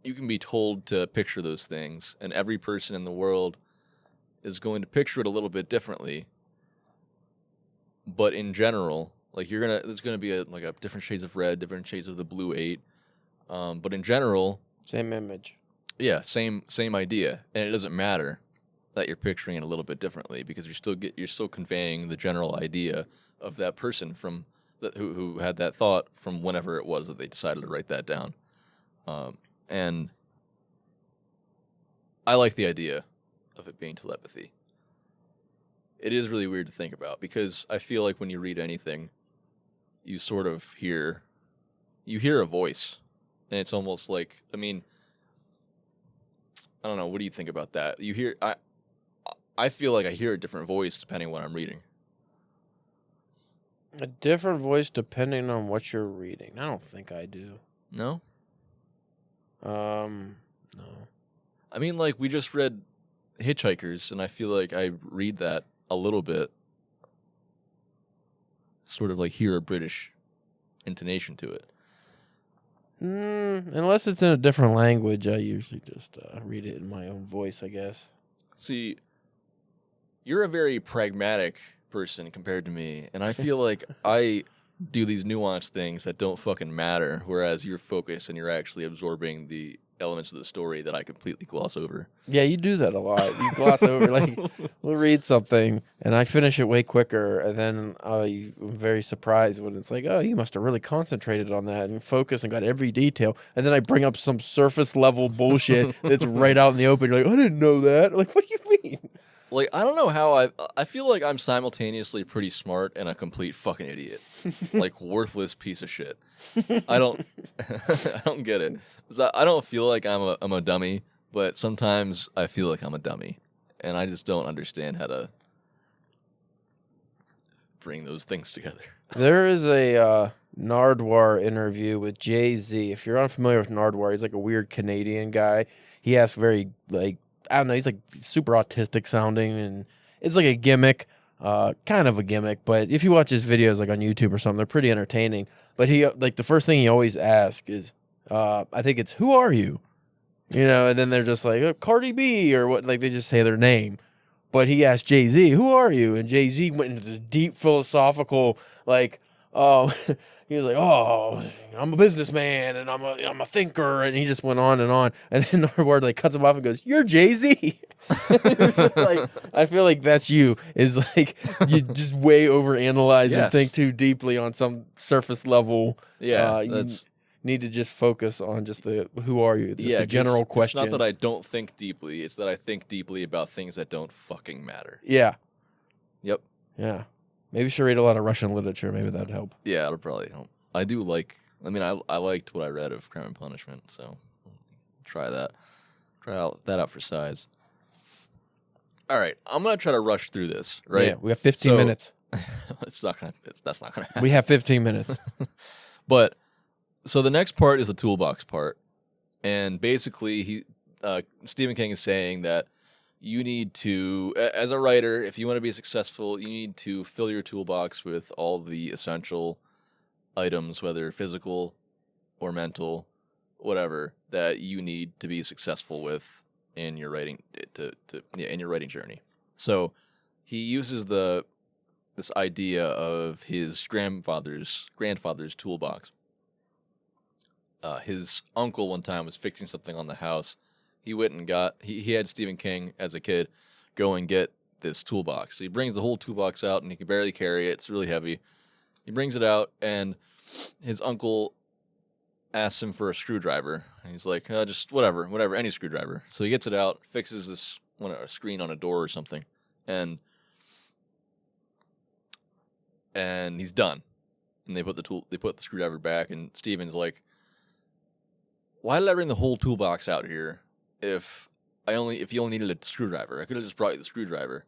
be told to picture those things, and every person in the world is going to picture it a little bit differently. But in general, like there's gonna be a different shades of red, different shades of the blue 8. But in general, same image. Yeah, same idea, and it doesn't matter that you're picturing it a little bit differently because you're still conveying the general idea of that person from who had that thought from whenever it was that they decided to write that down. And I like the idea of it being telepathy. It is really weird to think about because I feel like when you read anything, you sort of hear a voice. And it's almost like, I mean, I don't know. What do you think about that? You hear, I feel like I hear a different voice depending on what I'm reading. A different voice depending on what you're reading. I don't think I do. No? No. I mean, like, we just read Hitchhikers, and I feel like I read that a little bit. Sort of like hear a British intonation to it. Unless it's in a different language, I usually just read it in my own voice, I guess. See, you're a very pragmatic person compared to me, and I feel like I do these nuanced things that don't fucking matter, whereas you're focused and you're actually absorbing the elements of the story that I completely gloss over. Yeah, you do that a lot. You gloss over, like, we'll read something, and I finish it way quicker, and then I'm very surprised when it's like, oh, you must have really concentrated on that and focused and got every detail, and then I bring up some surface-level bullshit that's right out in the open. You're like, I didn't know that. Like, what do you mean? Like, I don't know how I feel like I'm simultaneously pretty smart and a complete fucking idiot. Like, worthless piece of shit. I don't get it. I don't feel like I'm a dummy, but sometimes I feel like I'm a dummy, and I just don't understand how to bring those things together. There is a Nardwuar interview with Jay-Z. If you're unfamiliar with Nardwuar, he's like a weird Canadian guy. He asks very, like, I don't know, he's like super autistic sounding, and it's like a gimmick, kind of a gimmick, but if you watch his videos like on YouTube or something, they're pretty entertaining. But he, like, the first thing he always asks is, I think it's, who are you? You know, and then they're just like, oh, Cardi B, or what, like they just say their name. But he asked Jay-Z, who are you? And Jay-Z went into this deep philosophical, like, he was like, oh, I'm a businessman and I'm a thinker, and he just went on, and then Nardwuar like cuts him off and goes, you're Jay-Z. Like, I feel like that's you. Is like you just way overanalyze and think too deeply on some surface level. Yeah, you need to just focus on just the who are you? It's just the general question. It's not that I don't think deeply; it's that I think deeply about things that don't fucking matter. Yeah. Yep. Yeah. Maybe you should read a lot of Russian literature. Maybe that'd help. Yeah, it'll probably help. I do like. I mean, I liked what I read of Crime and Punishment, so try that. Try that out for size. All right, I'm gonna try to rush through this. Right? Yeah, we have 15 minutes. That's not gonna happen. We have 15 minutes. But so the next part is the toolbox part, and basically Stephen King is saying that you need to, as a writer, if you want to be successful, you need to fill your toolbox with all the essential items, whether physical or mental, whatever, that you need to be successful with in your writing in your writing journey. So he uses this idea of his grandfather's toolbox. His uncle one time was fixing something on the house. He went and he had Stephen King as a kid go and get this toolbox. So he brings the whole toolbox out, and he can barely carry it. It's really heavy. He brings it out, and his uncle asks him for a screwdriver. And he's like, just whatever, any screwdriver. So he gets it out, fixes a screen on a door or something, and he's done. And they put the screwdriver back, and Stephen's like, why did I bring the whole toolbox out here if you only needed a screwdriver? I could have just brought you the screwdriver.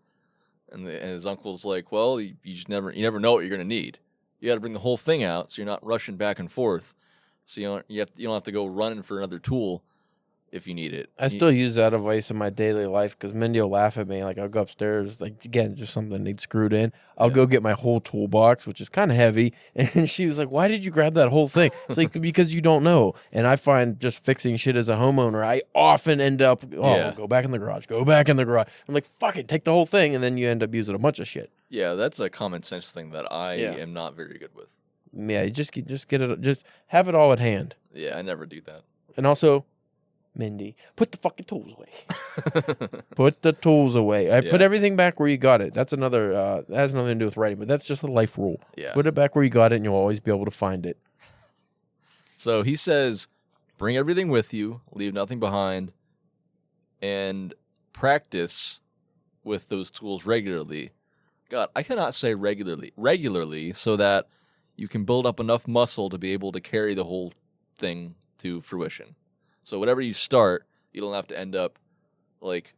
And his uncle's like, well, you never know what you're gonna need. You got to bring the whole thing out, so you're not rushing back and forth. So you don't have to go running for another tool if you need it. I still use that advice in my daily life because Mindy will laugh at me. Like, I'll go upstairs, like, again, just something that needs screwed in. I'll go get my whole toolbox, which is kind of heavy. And she was like, why did you grab that whole thing? It's like, because you don't know. And I find just fixing shit as a homeowner, I often end up, go back in the garage. I'm like, fuck it, take the whole thing. And then you end up using a bunch of shit. Yeah, that's a common sense thing that I am not very good with. Yeah, you just get it, just have it all at hand. Yeah, I never do that. And also, Mindy, put the fucking tools away. Put the tools away. Put everything back where you got it. That's another, that has nothing to do with writing, but that's just a life rule. Yeah. Put it back where you got it, and you'll always be able to find it. So he says, bring everything with you, leave nothing behind, and practice with those tools regularly. God, I cannot say regularly, so that you can build up enough muscle to be able to carry the whole thing to fruition. So whatever you start, you don't have to end up like,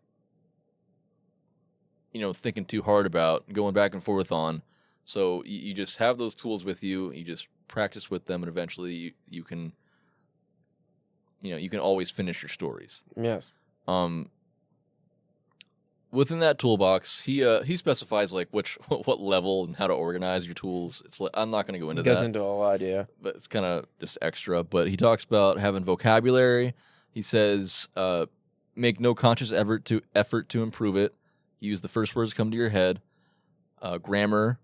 thinking too hard about, going back and forth on. So you just have those tools with you. You just practice with them, and eventually you can, you can always finish your stories. Yes. Within that toolbox, he specifies like what level and how to organize your tools. It's like, I'm not going to go into that. He goes into a lot, yeah. But it's kind of just extra. But he talks about having vocabulary. He says, make no conscious effort to improve it. Use the first words that come to your head. Grammar,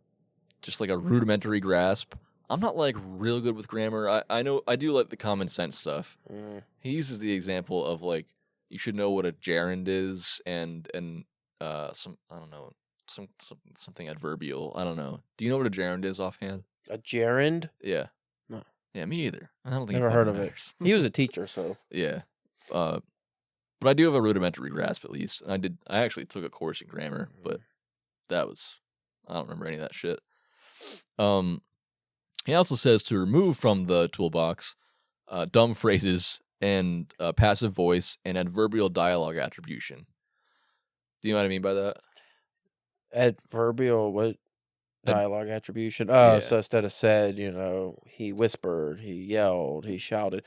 just like a rudimentary grasp. I'm not like real good with grammar. I know I do like the common sense stuff. He uses the example of like you should know what a gerund is and some I don't know something adverbial. I don't know. Do you know what a gerund is offhand? A gerund? Yeah. No. Yeah, me either. I don't think Never it heard of matters. it. He was a teacher, so. Yeah. But I do have a rudimentary grasp at least. And I actually took a course in grammar, but I don't remember any of that shit. He also says to remove from the toolbox dumb phrases and passive voice and adverbial dialogue attribution. Do you know what I mean by that? Adverbial, what? Dialogue attribution. So instead of said, he whispered, he yelled, he shouted,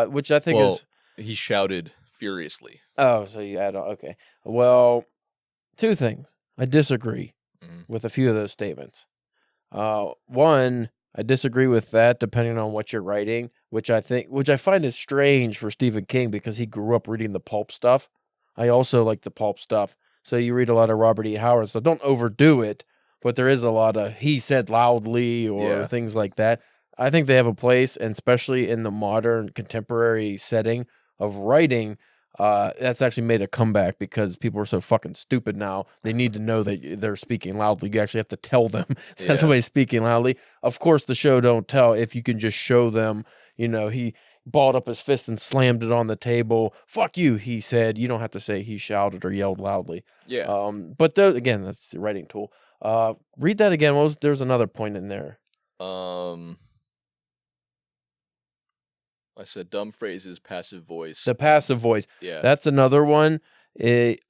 which I think is. He shouted furiously. Oh, so you add on. Okay. Well, two things. I disagree with a few of those statements. One, I disagree with that depending on what you're writing, which I find is strange for Stephen King because he grew up reading the pulp stuff. I also like the pulp stuff. So you read a lot of Robert E. Howard, so don't overdo it. But there is a lot of he said loudly or things like that. I think they have a place, and especially in the modern contemporary setting of writing, that's actually made a comeback because people are so fucking stupid now. They need to know that they're speaking loudly. You actually have to tell them that's somebody's speaking loudly. Of course, the show don't tell if you can just show them, he balled up his fist and slammed it on the table. Fuck you, he said. You don't have to say he shouted or yelled loudly. Yeah. But again, that's the writing tool. Read that again. There's another point in there. I said dumb phrases, passive voice. The passive voice. Yeah. That's another one.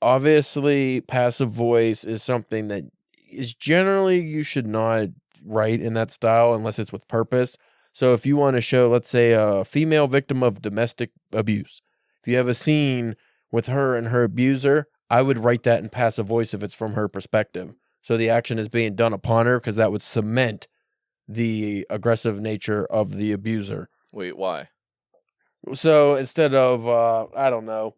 Obviously, passive voice is something that is generally you should not write in that style unless it's with purpose. So if you want to show, let's say, a female victim of domestic abuse, if you have a scene with her and her abuser, I would write that in passive voice if it's from her perspective. So the action is being done upon her because that would cement the aggressive nature of the abuser. Wait, why? So instead of, I don't know,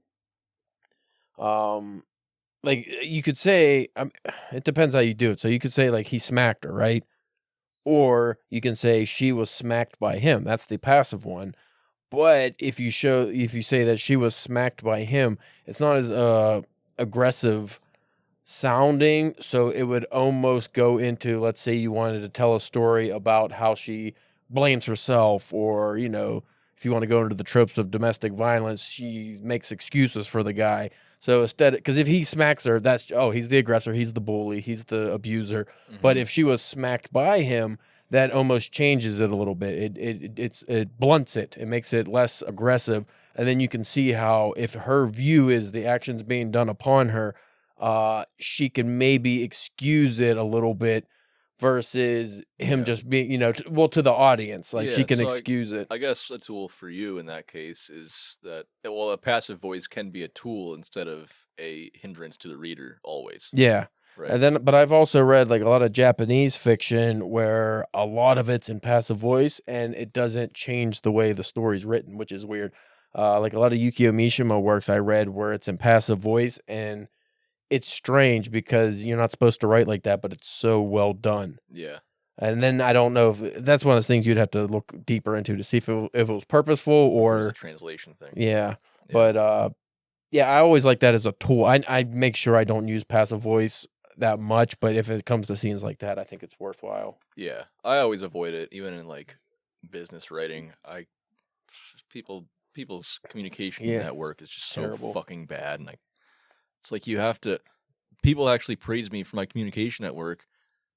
like you could say, it depends how you do it. So you could say like he smacked her, right? Or you can say she was smacked by him. That's the passive one. But if you say that she was smacked by him, it's not as aggressive sounding. So it would almost go into, let's say you wanted to tell a story about how she blames herself, or, if you want to go into the tropes of domestic violence, she makes excuses for the guy. So instead, because if he smacks her, he's the aggressor, he's the bully, he's the abuser. Mm-hmm. But if she was smacked by him, that almost changes it a little bit. It blunts it. It makes it less aggressive. And then you can see how if her view is the actions being done upon her, she can maybe excuse it a little bit versus him just being, to the audience. Like she can excuse it. I guess a tool for you in that case is that, a passive voice can be a tool instead of a hindrance to the reader always. Yeah. Right. And but I've also read like a lot of Japanese fiction where a lot of it's in passive voice and it doesn't change the way the story's written, which is weird. Like a lot of Yukio Mishima works I read where it's in passive voice, and it's strange because you're not supposed to write like that, but it's so well done. Yeah. And then I don't know if that's one of those things you'd have to look deeper into to see if it was purposeful or it was a translation thing. Yeah. But I always like that as a tool. I make sure I don't use passive voice that much, but if it comes to scenes like that, I think it's worthwhile. Yeah. I always avoid it, even in like business writing. People's communication at work is just terrible. So fucking bad, and it's like people actually praise me for my communication at work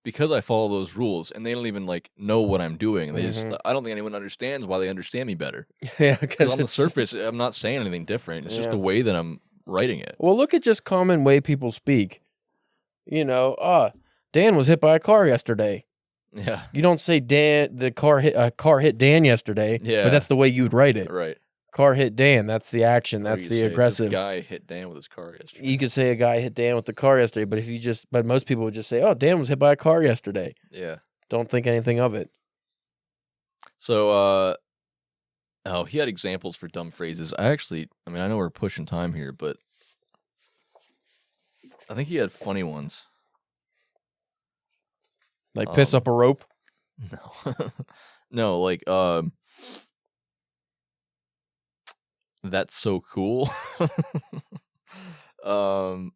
because I follow those rules, and they don't even like know what I'm doing. They I don't think anyone understands why they understand me better. Yeah, because on the surface, I'm not saying anything different. It's just the way that I'm writing it. Well, look at just common way people speak. Dan was hit by a car yesterday. Yeah. You don't say a car hit Dan yesterday. Yeah. But that's the way you would write it. Right. Car hit Dan. That's the action. That's the aggressive. This guy hit Dan with his car yesterday. You could say a guy hit Dan with the car yesterday, but most people would just say, "Oh, Dan was hit by a car yesterday." Yeah. Don't think anything of it. So, he had examples for dumb phrases. I know we're pushing time here, but I think he had funny ones. Like piss up a rope? No. No, like that's so cool. um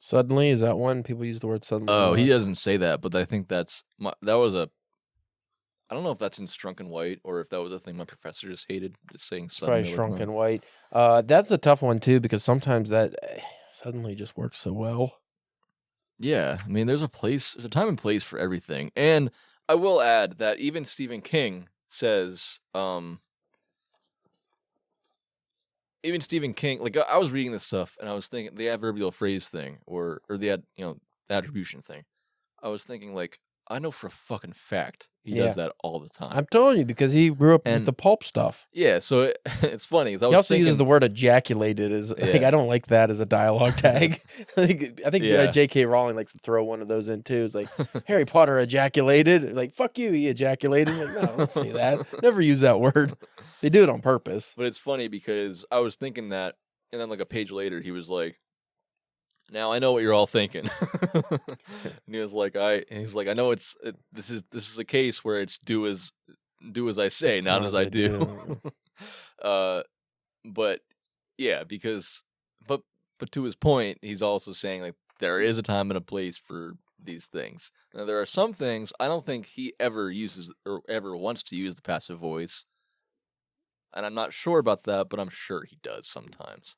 Suddenly, is that one? People use the word suddenly. Oh, he doesn't say that, but I think that was a. I don't know if that's in Shrunken White or if that was a thing my professor just hated, just saying It's suddenly. probably Shrunken White. That's a tough one too, because sometimes that suddenly just works so well. Yeah, I mean, there's a time and place for everything, and I will add that even Stephen King says, even Stephen King, like I was reading this stuff and I was thinking the adverbial phrase thing or the the attribution thing. I was thinking like I know for a fucking fact he does that all the time. I'm telling you, because he grew up with the pulp stuff. Yeah, so it's funny. He also uses the word ejaculated as like I don't like that as a dialogue tag. I think J.K. Rowling likes to throw one of those in too. It's like Harry Potter ejaculated. Like fuck you, he ejaculated. Like, no, don't say that. Never use that word. They do it on purpose. But it's funny because I was thinking that, and then like a page later, he was like, "Now I know what you're all thinking." And he was like, "I know this is a case where it's do as I say, not as I do." But yeah, because but to his point, he's also saying like there is a time and a place for these things. Now there are some things I don't think he ever uses or ever wants to use the passive voice. And I'm not sure about that, but I'm sure he does sometimes.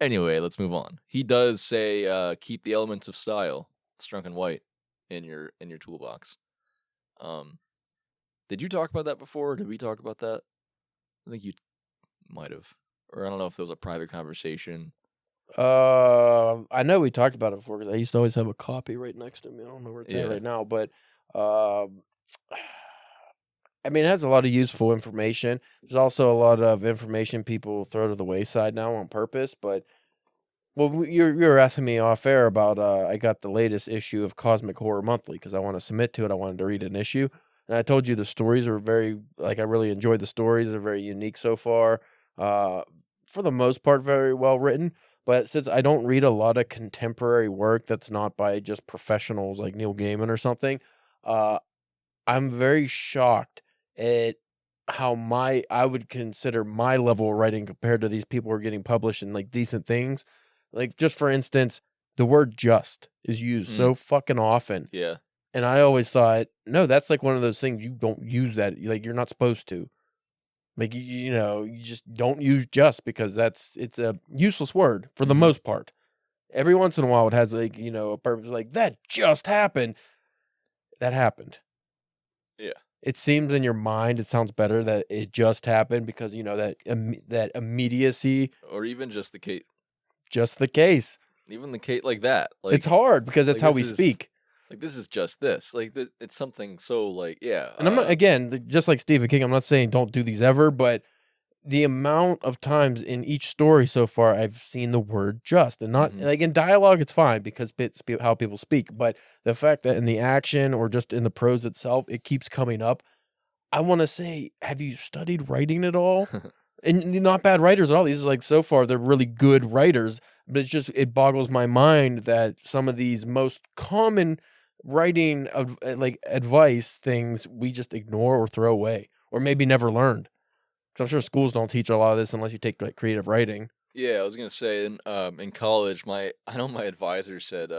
Anyway, let's move on. He does say, keep the elements of style, Shrunken White, in your toolbox. Did you talk about that before? Did we talk about that? I think you might have. Or I don't know if there was a private conversation. I know we talked about it before because I used to always have a copy right next to me. I don't know where it's at right now, but I mean, it has a lot of useful information. There's also a lot of information people throw to the wayside now on purpose. But well, you were asking me off air about I got the latest issue of Cosmic Horror Monthly because I want to submit to it. I wanted to read an issue, and I told you the stories are very I really enjoyed the stories. They're very unique so far. For the most part, very well written. But since I don't read a lot of contemporary work that's not by just professionals like Neil Gaiman or something, I'm very shocked at how I would consider my level of writing compared to these people who are getting published in like decent things. Like just for instance, the word just is used so fucking often. Yeah. And I always thought, no, that's like one of those things you don't use that. Like you're not supposed to. Like, you just don't use just because it's a useless word for the most part. Every once in a while it has like, a purpose like that just happened. That happened. Yeah. It seems in your mind it sounds better that it just happened because that immediacy, or even just the case. Just the case. Even the case like that. Like it's hard because that's how we speak. Like this is just this. Like it's something so like yeah. And I'm not just like Stephen King. I'm not saying don't do these ever, but the amount of times in each story so far I've seen the word just, and not like in dialogue it's fine because it's how people speak, but the fact that in the action or just in the prose itself it keeps coming up, I want to say, have you studied writing at all? And not bad writers at all. These like so far they're really good writers, but it boggles my mind that some of these most common writing of like advice things we just ignore or throw away or maybe never learned. I'm sure schools don't teach a lot of this unless you take like creative writing. Yeah, I was gonna say in college, I know my advisor said,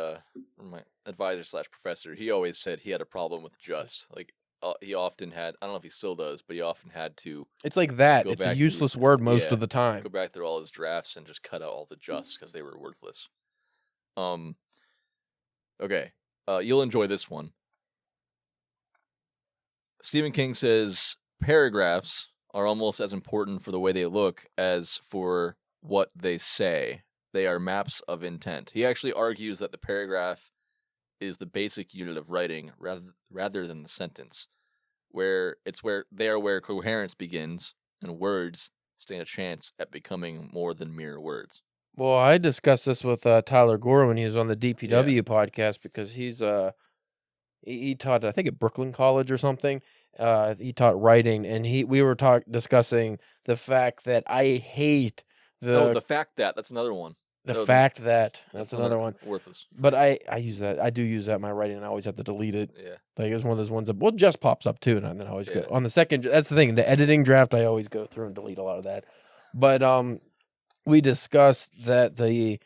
my advisor / professor, he always said he had a problem with just like he often had. I don't know if he still does, but he often had to. It's like that. It's a useless word most of the time. Go back through all his drafts and just cut out all the just because they were worthless. Okay, you'll enjoy this one. Stephen King says paragraphs are almost as important for the way they look as for what they say. They are maps of intent. He actually argues that the paragraph is the basic unit of writing rather than the sentence, where coherence begins and words stand a chance at becoming more than mere words. Well, I discussed this with Tyler Gore when he was on the DPW podcast because he taught, I think, at Brooklyn College or something. He taught writing, and we were discussing the fact that I hate the fact that that's another one. the No, fact that that's another one. Worthless. But I use that. I do use that in my writing, and I always have to delete it. Yeah. Like it's one of those ones that just pops up too, and then I always go Yeah. on the second. That's the thing. The editing draft, I always go through and delete a lot of that. But we discussed that the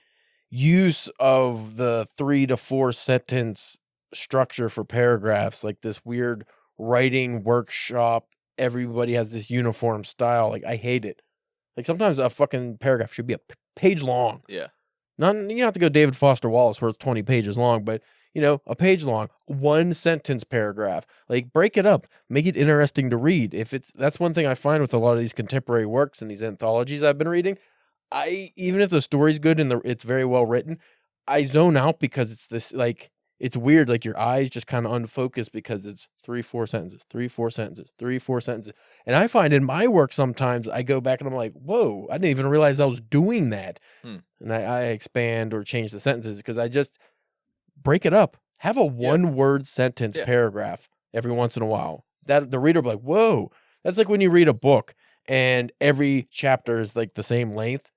use of the 3 to 4 sentence structure for paragraphs, like this weird writing workshop. Everybody has this uniform style. Like I hate it. Like sometimes a fucking paragraph should be a page long. Yeah. Not you don't have to go David Foster Wallace where it's 20 pages long, but a page long, 1 sentence paragraph. Like break it up, make it interesting to read. That's one thing I find with a lot of these contemporary works and these anthologies I've been reading. Even if the story's good and it's very well written, I zone out because it's this like it's weird. Like your eyes just kind of unfocused because it's 3-4 sentences, 3-4 sentences, 3-4 sentences. And I find in my work sometimes I go back and I'm like, whoa, I didn't even realize I was doing that. And I expand or change the sentences because I just break it up. Have a 1-word sentence paragraph every once in a while. That the reader will be like, whoa. That's like when you read a book and every chapter is like the same length.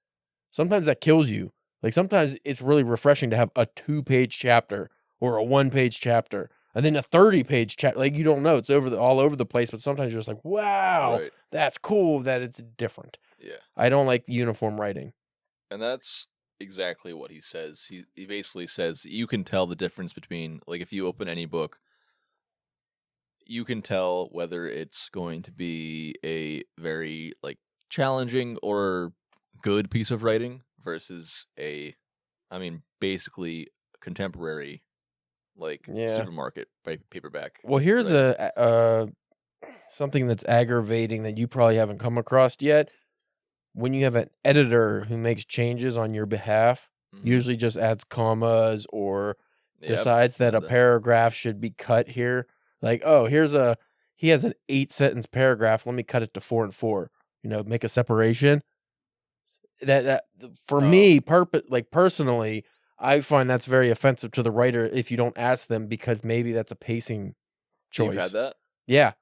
Sometimes that kills you. Like sometimes it's really refreshing to have a 2-page chapter or a 1-page chapter and then a 30-page chapter. Like you don't know, it's all over the place, but sometimes you're just like, wow, that's cool that it's different. Yeah. I don't like the uniform writing. And that's exactly what he says. He basically says you can tell the difference between, like, if you open any book, you can tell whether it's going to be a very, like, challenging or good piece of writing versus basically contemporary, like, supermarket paperback. Well, here's something that's aggravating that you probably haven't come across yet. When you have an editor who makes changes on your behalf, usually just adds commas or decides that a paragraph should be cut here. Like, oh, he has an 8-sentence paragraph. Let me cut it to 4 and 4. Make a separation. That for me, personally, I find that's very offensive to the writer if you don't ask them because maybe that's a pacing choice. You've had that? Yeah,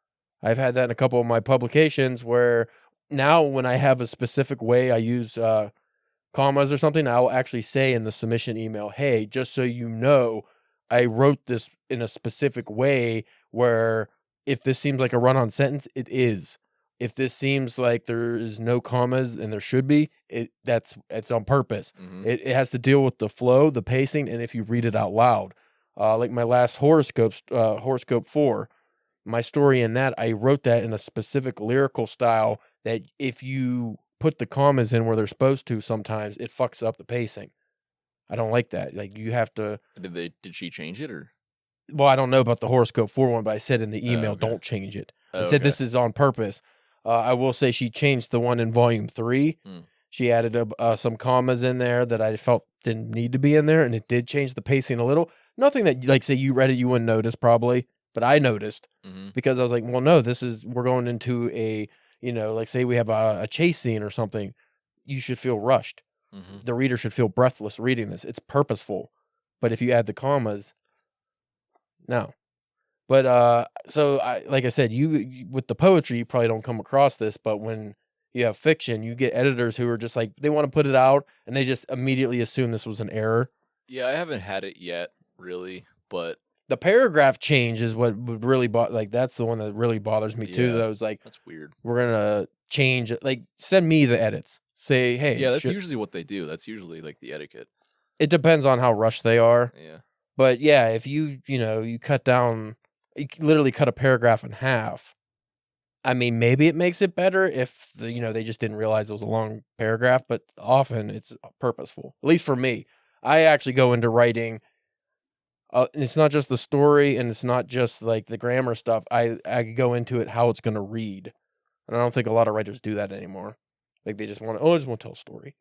I've had that in a couple of my publications where now when I have a specific way I use commas or something, I'll actually say in the submission email, hey, just so you know, I wrote this in a specific way where if this seems like a run-on sentence, it is. If this seems like there is no commas and there should be, it's on purpose. It has to deal with the flow, the pacing, and if you read it out loud. Like my last horoscope 4, my story in that, I wrote that in a specific lyrical style that if you put the commas in where they're supposed to, sometimes it fucks up the pacing. I don't like that. Like you have to. Did she change it or? Well, I don't know about the horoscope 4 one, but I said in the email, don't change it. I said this is on purpose. I will say she changed the one in volume 3. She added some commas in there that I felt didn't need to be in there, and it did change the pacing a little. Nothing that, like, say you read it, you wouldn't notice probably, but I noticed because I was like, well, no, we're going into a, like say we have a chase scene or something. You should feel rushed. The reader should feel breathless reading this. It's purposeful. But if you add the commas, no. But so like I said, you with the poetry, you probably don't come across this, but when you have fiction, you get editors who are just like, they want to put it out and they just immediately assume this was an error. Yeah, I haven't had it yet, really, but the paragraph change is what would really that's the one that really bothers me too. Though it's like, that's weird. We're gonna change it. Like, send me the edits. Say, hey, yeah, that's usually what they do. That's usually like the etiquette. It depends on how rushed they are. Yeah, but yeah, if you cut down, you literally cut a paragraph in half. I mean, maybe it makes it better if they just didn't realize it was a long paragraph, but often it's purposeful. At least for me, I actually go into writing. It's not just the story, and it's not just like the grammar stuff. I go into it how it's going to read, and I don't think a lot of writers do that anymore. Like they just want to tell a story.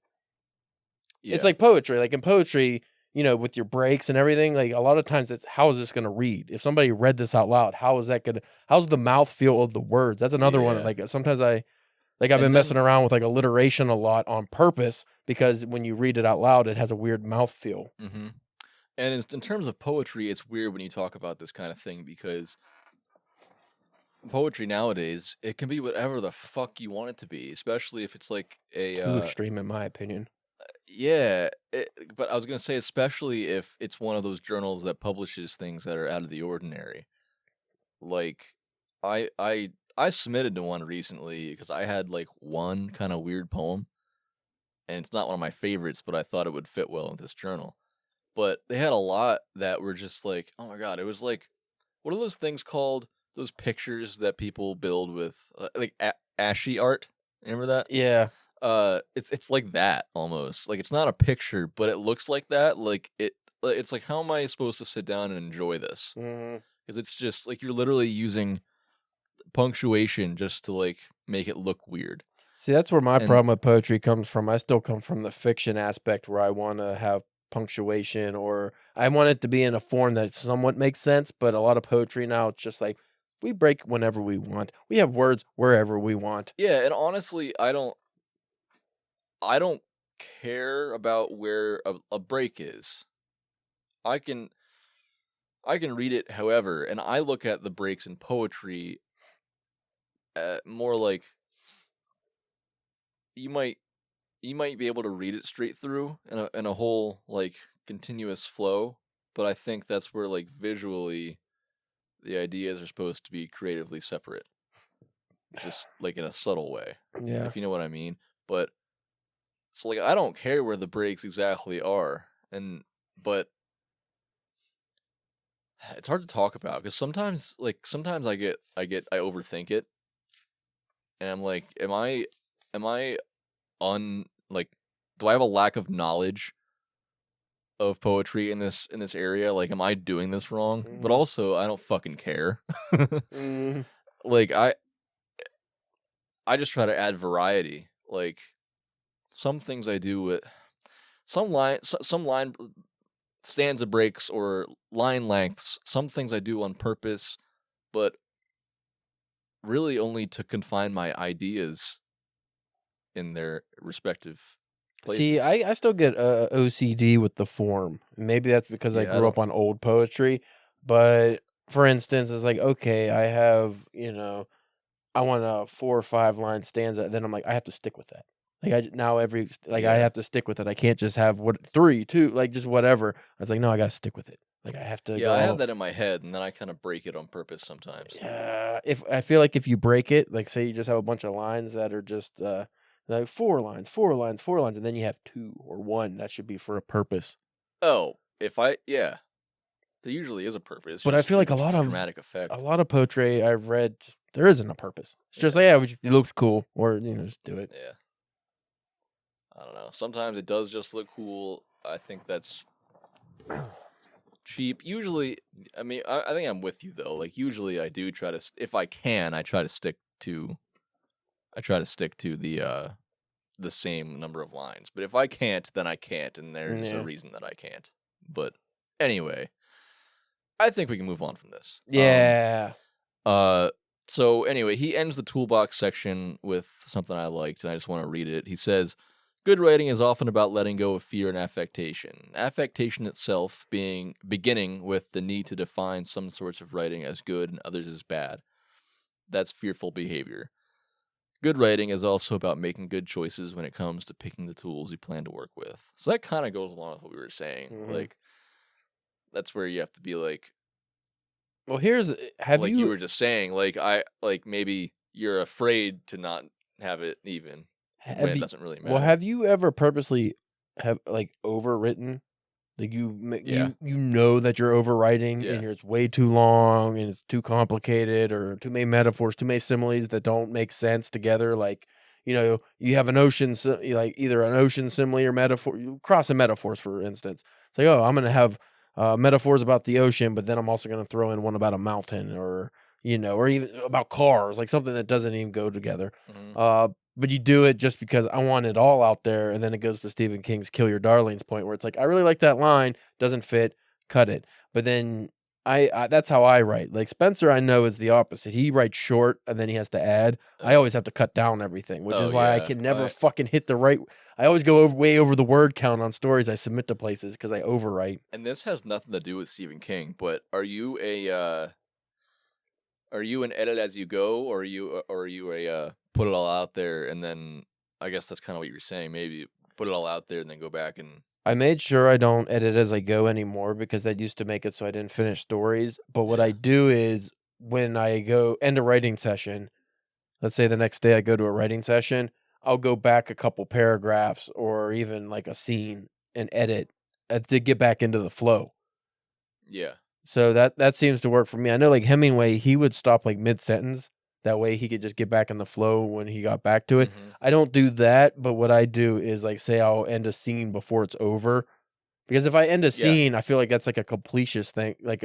Yeah. It's like poetry. Like in poetry, with your breaks and everything, like a lot of times it's how is this going to read? If somebody read this out loud, how's the mouthfeel of the words? That's another one. Like sometimes I've been messing around with like alliteration a lot on purpose because when you read it out loud, it has a weird mouthfeel. And in terms of poetry, it's weird when you talk about this kind of thing because poetry nowadays, it can be whatever the fuck you want it to be, especially if it's like too extreme in my opinion. Yeah, but I was gonna say, especially if it's one of those journals that publishes things that are out of the ordinary. Like, I submitted to one recently because I had like one kind of weird poem, and it's not one of my favorites, but I thought it would fit well in this journal. But they had a lot that were just like, oh my god, it was like, what are those things called? Those pictures that people build with like ashy art. Remember that? Yeah. It's like that almost. Like it's not a picture, but it looks like that. It's like, how am I supposed to sit down and enjoy this? Mm-hmm. Because it's just like you're literally using punctuation just to like make it look weird. See, that's where my And- problem with poetry comes from. I still come from the fiction aspect where I want to have punctuation, or I want it to be in a form that somewhat makes sense. But a lot of poetry now, it's just like we break whenever we want. We have words wherever we want. Yeah, and honestly, I don't care about where a break is. I can read it however, and I look at the breaks in poetry more like you might be able to read it straight through in a whole like continuous flow, but I think that's where like visually the ideas are supposed to be creatively separate, just like in a subtle way, Yeah. if you know what I mean. But so like I don't care where the breaks exactly are, but it's hard to talk about because sometimes I overthink it, and I'm like, am I like, do I have a lack of knowledge of poetry in this area? Like, am I doing this wrong? But Mhm. also, I don't fucking care. Mm, Like, I just try to add variety. Like, some things I do with some line stanza breaks or line lengths. Some things I do on purpose, but really only to confine my ideas in their respective places. See, I still get OCD with the form. Maybe that's because I Yeah, I grew up on old poetry. But for instance, it's like, okay, I have, I want a 4 or 5 line stanza. Then I'm like, I have to stick with that. Like I Yeah. have to stick with it. I can't just have 3, 2, like just whatever. I was like, no, I got to stick with it. Like I have to Yeah, go. I have that in my head, and then I kind of break it on purpose sometimes. Yeah, if I feel like if you break it, like say you just have a bunch of lines that are just like 4 lines, 4 lines, 4 lines, and then you have 2 or 1, that should be for a purpose. Oh, yeah, there usually is a purpose. But I just feel like pretty a much lot of dramatic effect. a lot of poetry I've read, there isn't a purpose. It's just like, yeah, it looks cool, or just do it. Yeah, I don't know. Sometimes it does just look cool. I think that's cheap. Usually, I mean, I think I'm with you though. Like usually, I do try to, if I can, I try to stick to the same number of lines. But if I can't, then I can't, and there's Yeah. a reason that I can't. But anyway, I think we can move on from this. Yeah. So anyway, he ends the toolbox section with something I liked, and I just want to read it. He says, "Good writing is often about letting go of fear and affectation. Affectation itself beginning with the need to define some sorts of writing as good and others as bad. That's fearful behavior. Good writing is also about making good choices when it comes to picking the tools you plan to work with." So that kind of goes along with what we were saying. Mhm. Like, that's where you have to be like, Well, have like you you were just saying, like maybe you're afraid to not have it even when have it you, doesn't really matter. well, have you ever purposely have like overwritten? Like Yeah. you know that you're overwriting Yeah. and it's way too long and it's too complicated or too many metaphors, too many similes that don't make sense together. Like, you have an ocean, like either an ocean simile or metaphor, crossing metaphors, for instance. It's like, oh, I'm going to have metaphors about the ocean, but then I'm also going to throw in one about a mountain or even about cars, like something that doesn't even go together. Mhm. But you do it just because I want it all out there, and then it goes to Stephen King's "Kill Your Darlings" point, where it's like I really like that line, doesn't fit, cut it. But then I that's how I write. Like Spencer, I know is the opposite. He writes short, and then he has to add. I always have to cut down everything, which is why I yeah. can never fucking hit the right. I always go way over the word count on stories I submit to places because I overwrite. And this has nothing to do with Stephen King, but are you an edit as you go, or are you a put it all out there and then I guess that's kind of what you're saying. Maybe put it all out there and then go back and... I made sure I don't edit as I go anymore because that used to make it so I didn't finish stories. But what I do is when I go end a writing session, let's say the next day I go to a writing session, I'll go back a couple paragraphs or even like a scene and edit to get back into the flow. Yeah. So that seems to work for me. I know like Hemingway, he would stop like mid-sentence. That way he could just get back in the flow when he got back to it. Mm-hmm. I don't do that, but what I do is like say I'll end a scene before it's over. Because if I end a scene, I feel like that's like a completion thing. Like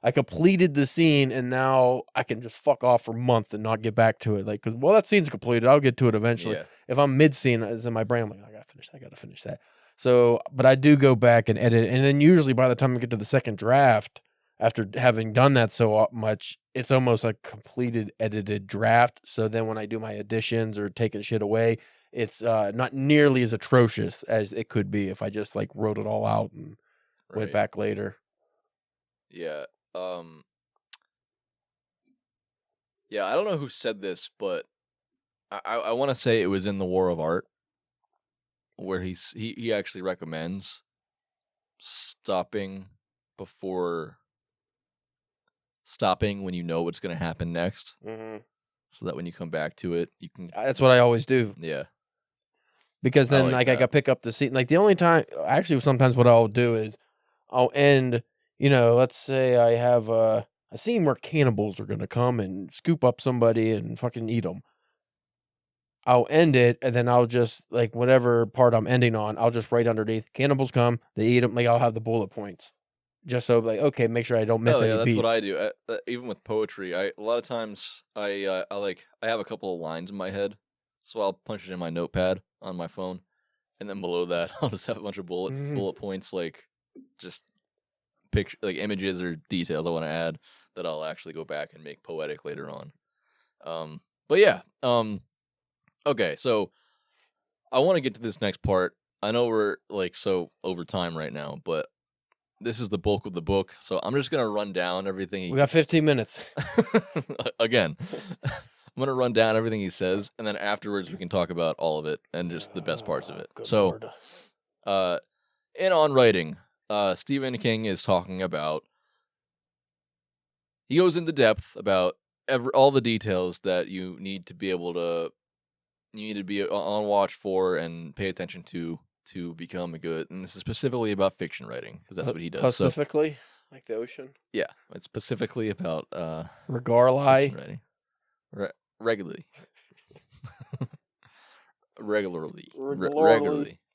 I completed the scene and now I can just fuck off for a month and not get back to it. Like, well, that scene's completed. I'll get to it eventually. Yeah. If I'm mid-scene, it's in my brain. I'm like, I gotta finish that. So, but I do go back and edit. And then usually by the time I get to the second draft, after having done that so much, it's almost a completed edited draft. So then when I do my additions or taking shit away, it's not nearly as atrocious as it could be if I just like wrote it all out and went back later. Yeah. Yeah, I don't know who said this, but I want to say it was in The War of Art where he actually recommends stopping when you know what's going to happen next. Mm-hmm. So that when you come back to it, you can... That's what I always do. Yeah. Because then I can pick up the scene. Like the only time... Actually, sometimes what I'll do is I'll end... let's say I have a scene where cannibals are going to come and scoop up somebody and fucking eat them. I'll end it, and then I'll just, like, whatever part I'm ending on, I'll just write underneath, cannibals come, they eat them. Like, I'll have the bullet points. Just so, like, okay, make sure I don't miss any beats. That's what I do. Even with poetry, a lot of times I have a couple of lines in my head, so I'll punch it in my notepad on my phone, and then below that, I'll just have a bunch of bullet points, like, just picture, like, images or details I want to add that I'll actually go back and make poetic later on. But yeah, okay, so I want to get to this next part. I know we're, like, so over time right now, but this is the bulk of the book, so I'm just going to run down everything. We got 15 minutes. Again, I'm going to run down everything he says, and then afterwards we can talk about all of it and just the best parts of it. So, in On Writing, Stephen King is talking about... He goes into depth about all the details that you need to be able to... You need to be on watch for and pay attention to become a good, and this is specifically about fiction writing because that's what he does. Specifically, like the ocean. Yeah, it's specifically about Regarli writing. Regularly.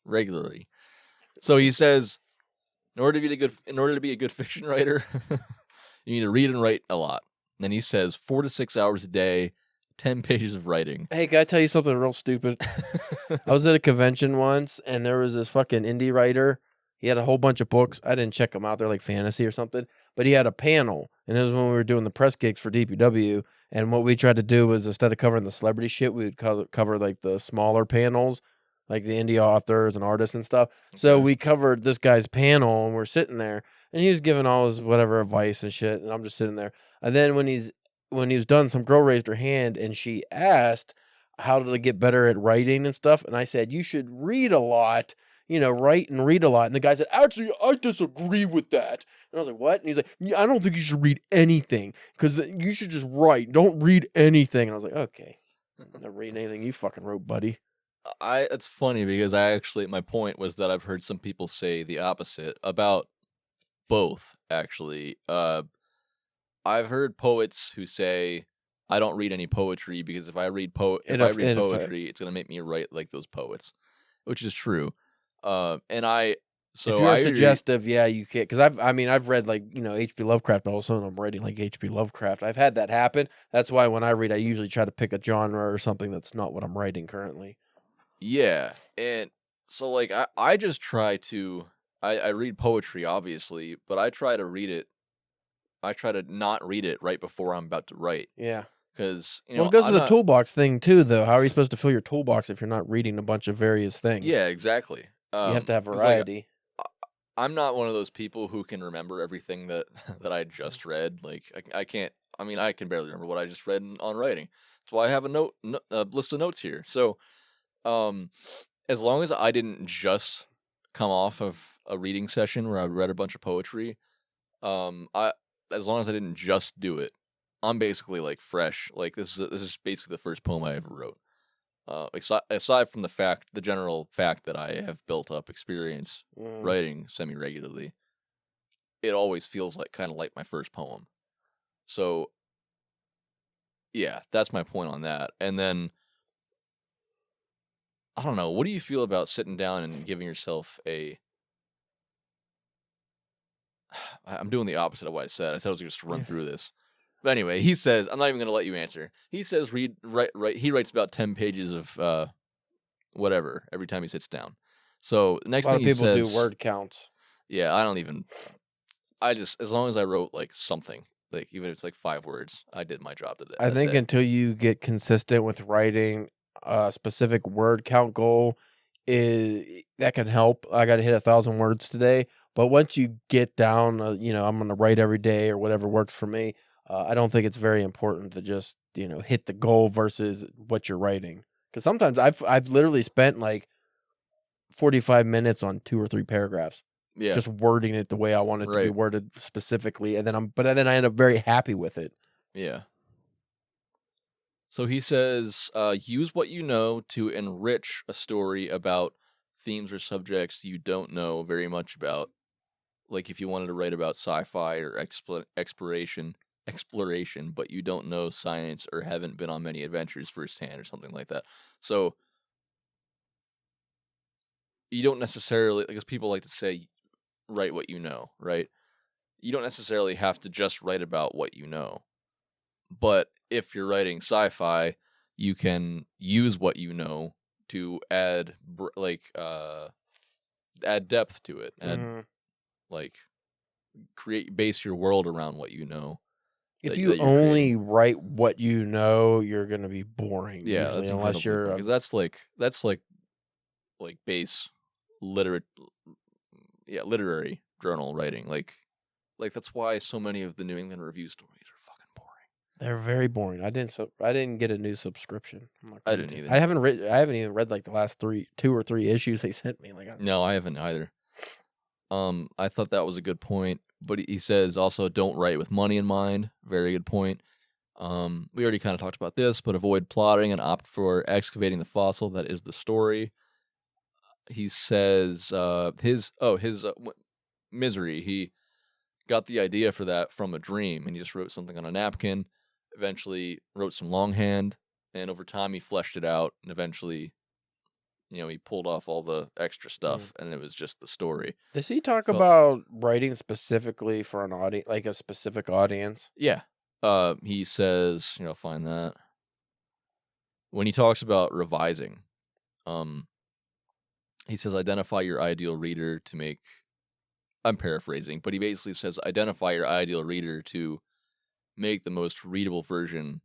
Regularly. So he says, in order to be a good fiction writer, you need to read and write a lot. And then he says 4 to 6 hours a day. 10 pages of writing. Hey, can I tell you something real stupid? I was at a convention once, and there was this fucking indie writer. He had a whole bunch of books. I didn't check them out. They're like fantasy or something. But he had a panel, and this was when we were doing the press gigs for DPW. And what we tried to do was instead of covering the celebrity shit, we would cover like the smaller panels, like the indie authors and artists and stuff. Okay. So we covered this guy's panel, and we're sitting there, and he was giving all his whatever advice and shit, and I'm just sitting there. And then when he was done, some girl raised her hand and she asked how to get better at writing and stuff. And I said, you should read a lot, write and read a lot. And the guy said, actually, I disagree with that. And I was like, what? And he's like, I don't think you should read anything because you should just write. Don't read anything. And I was like, okay, I'm not reading anything you fucking wrote, buddy. It's funny because my point was that I've heard some people say the opposite about both, actually. I've heard poets who say, I don't read any poetry because if I read poetry, it's going to make me write like those poets, which is true. If you're suggestive, yeah, you can't. Because I've read like, H.P. Lovecraft also, and I'm writing like H.P. Lovecraft. I've had that happen. That's why when I read, I usually try to pick a genre or something that's not what I'm writing currently. Yeah. And so like, I just try to, I read poetry, obviously, but I try to read it. I try to not read it right before I'm about to write. Yeah. Because, it goes to the toolbox thing, too, though. How are you supposed to fill your toolbox if you're not reading a bunch of various things? Yeah, exactly. You have to have variety. Like, I'm not one of those people who can remember everything that I just read. Like, I can't, I can barely remember what I just read on writing. That's why I have a list of notes here. So, as long as I didn't just come off of a reading session where I read a bunch of poetry, as long as I didn't just do it, I'm basically like fresh. Like this is basically the first poem I ever wrote. Aside from the general fact that I have built up experience writing semi-regularly, it always feels like kind of like my first poem. So, yeah, that's my point on that. And then, I don't know, what do you feel about sitting down and giving yourself I'm doing the opposite of what I said. I said I was just to run through this. But anyway, he says, I'm not even going to let you answer. He says he writes about 10 pages of whatever every time he sits down. So the next thing he says... A lot of people do word counts. Yeah, as long as I wrote like something, like even if it's like 5 words, I did my job today. I think until you get consistent with writing a specific word count goal, that can help. I got to hit 1,000 words today. But once you get down, I'm going to write every day or whatever works for me. I don't think it's very important to just, hit the goal versus what you're writing. Because sometimes I've literally spent like 45 minutes on 2 or 3 paragraphs. Yeah. Just wording it the way I want it to be worded specifically. And then I end up very happy with it. Yeah. So he says, use what you know to enrich a story about themes or subjects you don't know very much about. Like if you wanted to write about sci-fi or exploration, but you don't know science or haven't been on many adventures firsthand or something like that. So you don't necessarily, because people like to say, write what you know, right? You don't necessarily have to just write about what you know. But if you're writing sci-fi, you can use what you know to add depth to it and base your world around what you know. If you only write what you know, you're going to be boring. Yeah, usually, unless you're because that's like base literary journal writing. Like that's why so many of the New England Review stories are fucking boring. They're very boring. I didn't get a new subscription. I didn't either. I haven't even read like the last 2 or 3 issues they sent me. No, I haven't either. I thought that was a good point, but he says also don't write with money in mind. Very good point. We already kind of talked about this, but avoid plotting and opt for excavating the fossil that is the story. He says his Misery. He got the idea for that from a dream, and he just wrote something on a napkin. Eventually, wrote some longhand, and over time he fleshed it out, and eventually, he pulled off all the extra stuff, and it was just the story. Does he talk about writing specifically for an audience, like a specific audience? Yeah. He says, I'll find that. When he talks about revising, he says, identify your ideal reader to make, I'm paraphrasing, but he basically says, identify your ideal reader to make the most readable version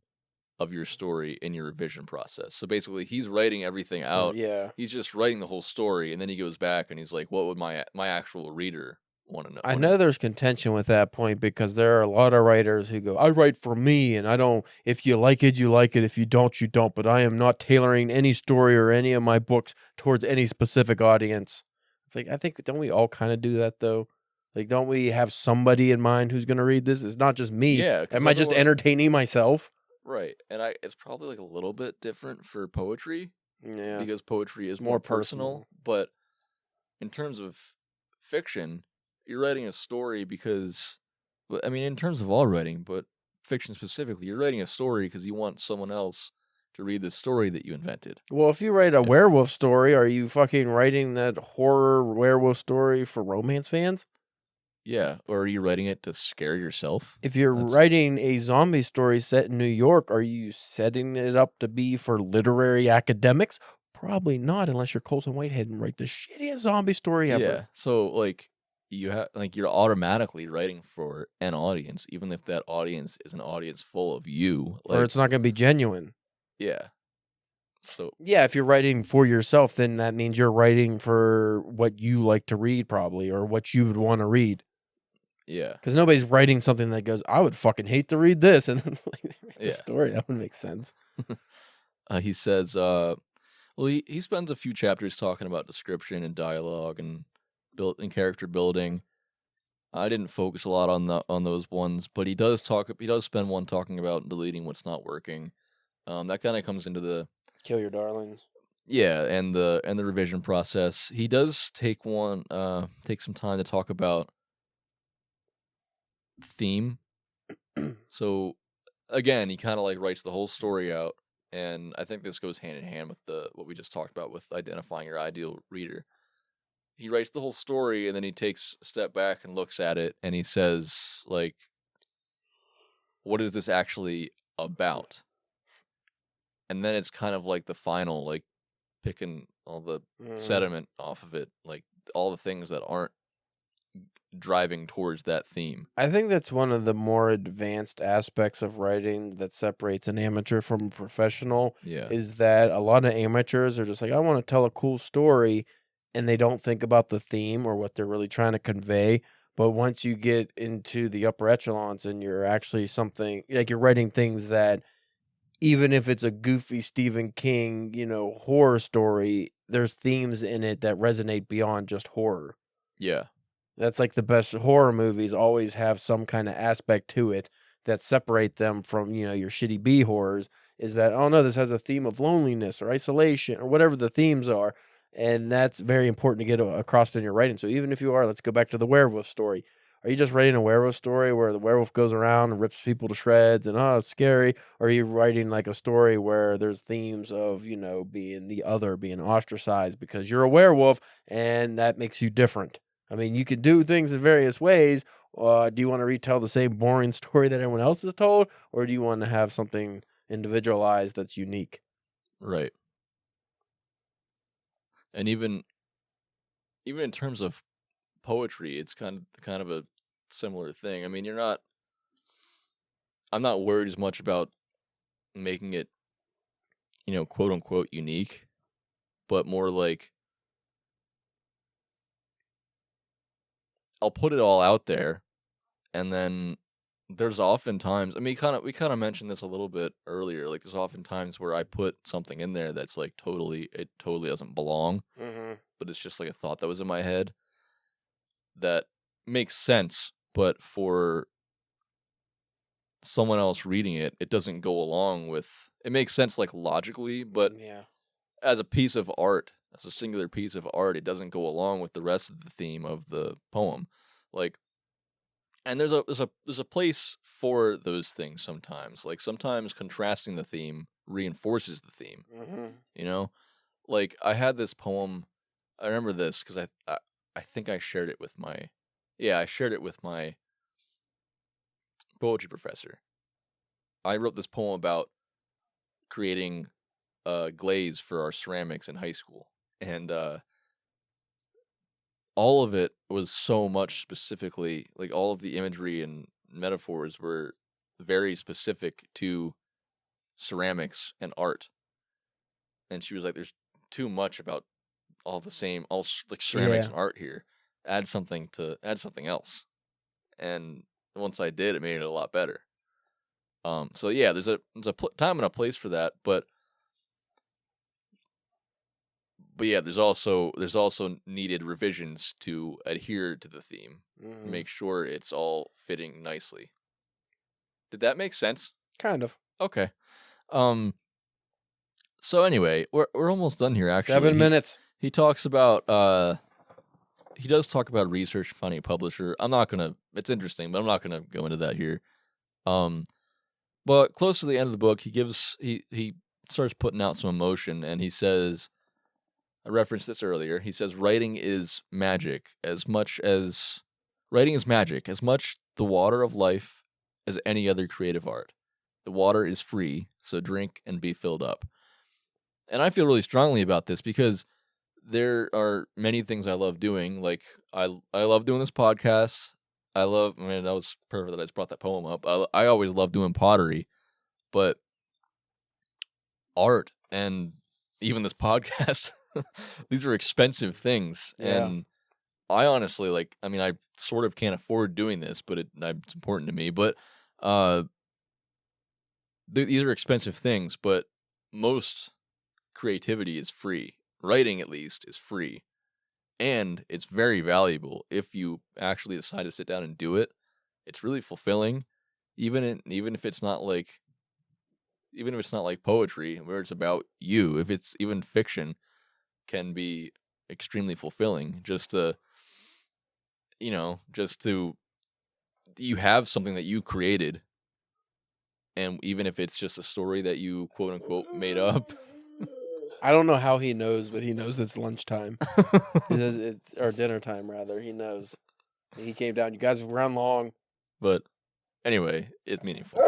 of your story in your revision process. So basically, he's writing everything out. Yeah. He's just writing the whole story, and then he goes back and he's like, what would my actual reader want to know? I know there's contention with that point because there are a lot of writers who go, I write for me, and I don't, if you like it, you like it. If you don't, you don't. But I am not tailoring any story or any of my books towards any specific audience. It's like, I think, don't we all kind of do that, though? Like, don't we have somebody in mind who's going to read this? It's not just me. Yeah. Am I just entertaining myself? Right. And it's probably like a little bit different for poetry. Yeah. Because poetry is more personal. But in terms of fiction, you're writing a story because, in terms of all writing, but fiction specifically, you're writing a story because you want someone else to read the story that you invented. Well, if you write a werewolf story, are you fucking writing that horror werewolf story for romance fans? Yeah, or are you writing it to scare yourself? If you're writing a zombie story set in New York, are you setting it up to be for literary academics? Probably not, unless you're Colton Whitehead and write the shittiest zombie story ever. Yeah, so you're automatically writing for an audience, even if that audience is an audience full of you. Or it's not going to be genuine. Yeah. So yeah, if you're writing for yourself, then that means you're writing for what you like to read, probably, or what you would want to read. Yeah. Because nobody's writing something that goes, I would fucking hate to read this. And then the story, that would make sense. He says, Well, he spends a few chapters talking about description and dialogue and character building. I didn't focus a lot on those ones, but he does spend one talking about deleting what's not working. That kind of comes into the Kill your darlings. yeah, and the revision process. He does take some time to talk about theme. So again, he kind of like writes the whole story out, and I think this goes hand in hand with what we just talked about with identifying your ideal reader. He writes the whole story, and then he takes a step back and looks at it, and he says, like, what is this actually about? And then it's kind of like the final, like, picking all the sediment off of it, like all the things that aren't driving towards that theme. I think that's one of the more advanced aspects of writing that separates an amateur from a professional. Yeah. Is that a lot of amateurs are just like, I want to tell a cool story, and they don't think about the theme or what they're really trying to convey. But once you get into the upper echelons and you're actually something like you're writing things that, even if it's a goofy Stephen King, horror story, there's themes in it that resonate beyond just horror. Yeah. That's like the best horror movies always have some kind of aspect to it that separate them from, your shitty B horrors, is that, oh no, this has a theme of loneliness or isolation or whatever the themes are. And that's very important to get across in your writing. So even if you are, let's go back to the werewolf story. Are you just writing a werewolf story where the werewolf goes around and rips people to shreds and, oh, it's scary? Or are you writing like a story where there's themes of, being the other, being ostracized because you're a werewolf and that makes you different? I mean, you could do things in various ways. Do you want to retell the same boring story that everyone else has told? Or do you want to have something individualized that's unique? Right. And even in terms of poetry, it's kind of a similar thing. I mean, I'm not worried as much about making it, quote unquote unique, but more like I'll put it all out there, and then there's oftentimes, I mean, we kind of mentioned this a little bit earlier, like there's oftentimes where I put something in there that's like it totally doesn't belong, but it's just like a thought that was in my head that makes sense, but for someone else reading it, it doesn't go along with, it makes sense like logically, but as a piece of art, as a singular piece of art, it doesn't go along with the rest of the theme of the poem. Like, and there's a place for those things sometimes. Like sometimes contrasting the theme reinforces the theme. Like I had this poem. I remember this because I think I shared it with my poetry professor. I wrote this poem about creating glaze for our ceramics in high school, and all of it was so much specifically, like all of the imagery and metaphors were very specific to ceramics and art. And she was like, there's too much about all like ceramics and art here. Add something else. And once I did, it made it a lot better. So yeah, there's a time and a place for that, but yeah, there's also needed revisions to adhere to the theme, make sure it's all fitting nicely. Did that make sense? Kind of. Okay. So anyway, we're almost done here. Actually, 7 minutes. He talks about he does talk about research, finding a publisher. It's interesting, but I'm not gonna go into that here. But close to the end of the book, he starts putting out some emotion, and he says, I referenced this earlier. He says, writing is magic as much the water of life as any other creative art. The water is free, so drink and be filled up. And I feel really strongly about this because there are many things I love doing. Like I love doing this podcast. That was perfect that I just brought that poem up. I always love doing pottery, but art and even this podcast, these are expensive things. Yeah. And I honestly, I sort of can't afford doing this, but it's important to me. But these are expensive things, but most creativity is free. Writing, at least, is free. And it's very valuable if you actually decide to sit down and do it. It's really fulfilling, even if it's not like poetry where it's about you. If it's even fiction, can be extremely fulfilling. Just to you have something that you created, and even if it's just a story that you quote unquote made up. I don't know how he knows, but he knows it's lunchtime. He says it's or dinner time rather. He knows. He came down. You guys have run long. But anyway, it's meaningful.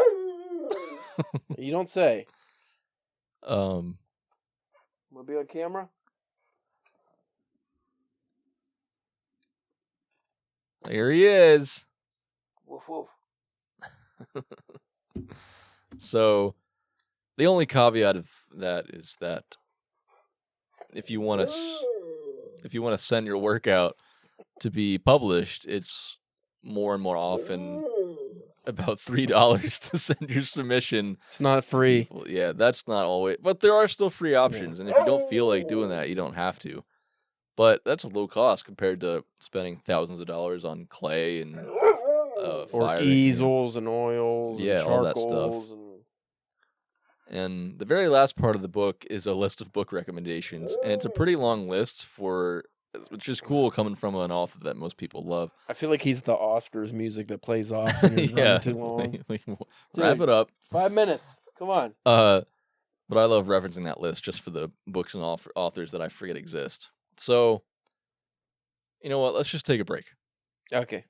You don't say. Um, Wanna be on camera? Here he is. Woof woof. So, the only caveat of that is that if you want to send your work out to be published, it's more and more often about $3 to send your submission. It's not free. Well, yeah, that's not always, but there are still free options, and if you don't feel like doing that, you don't have to. But that's a low cost compared to spending thousands of dollars on clay and or easels and oils, yeah, and all that charcoals stuff. And the very last part of the book is a list of book recommendations, and it's a pretty long list which is cool coming from an author that most people love. I feel like he's the Oscars music that plays off when you're running too long. Wrap it up. 5 minutes. Come on. But I love referencing that list just for the books and authors that I forget exist. So, you know what? Let's just take a break. Okay.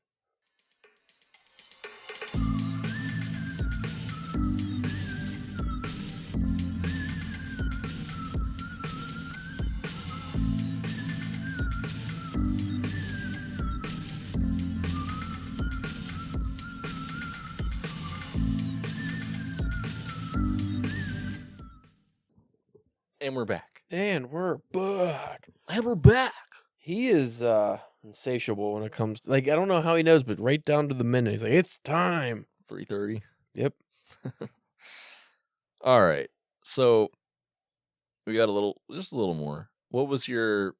And we're back. And we're back. And we're back. He is insatiable when it comes to, like, I don't know how he knows, but right down to the minute, he's like, it's time. 3:30. Yep. All right. So we got just a little more. What do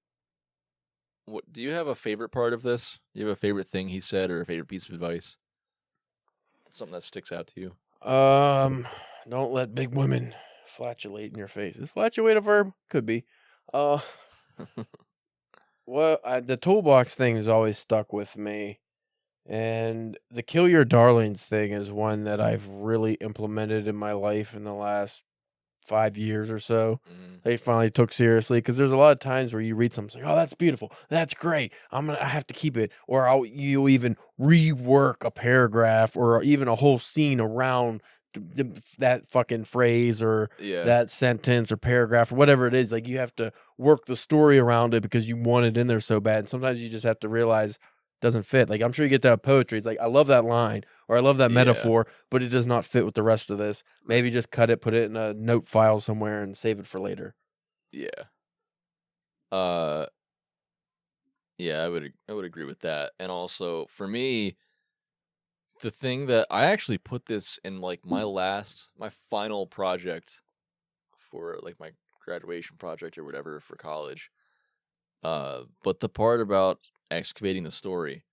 you have a favorite part of this? Do you have a favorite thing he said or a favorite piece of advice? Something that sticks out to you? Don't let big women flatulate in your face. Is flatulate a verb? Could be. Well, the toolbox thing has always stuck with me. And the kill your darlings thing is one that I've really implemented in my life in the last 5 years or so. They finally took seriously, because there's a lot of times where you read something like, oh, that's beautiful, that's great, I have to keep it, or you even rework a paragraph or even a whole scene around that fucking phrase or that sentence or paragraph or whatever it is. Like, you have to work the story around it because you want it in there so bad. And sometimes you just have to realize doesn't fit. Like, I'm sure you get that poetry. It's like, I love that line or I love that metaphor, but it does not fit with the rest of this. Maybe just cut it, put it in a note file somewhere and save it for later. Yeah. Yeah, I would agree with that. And also for me, the thing that I actually put this in like my final project for like my graduation project or whatever for college. But the part about excavating the story,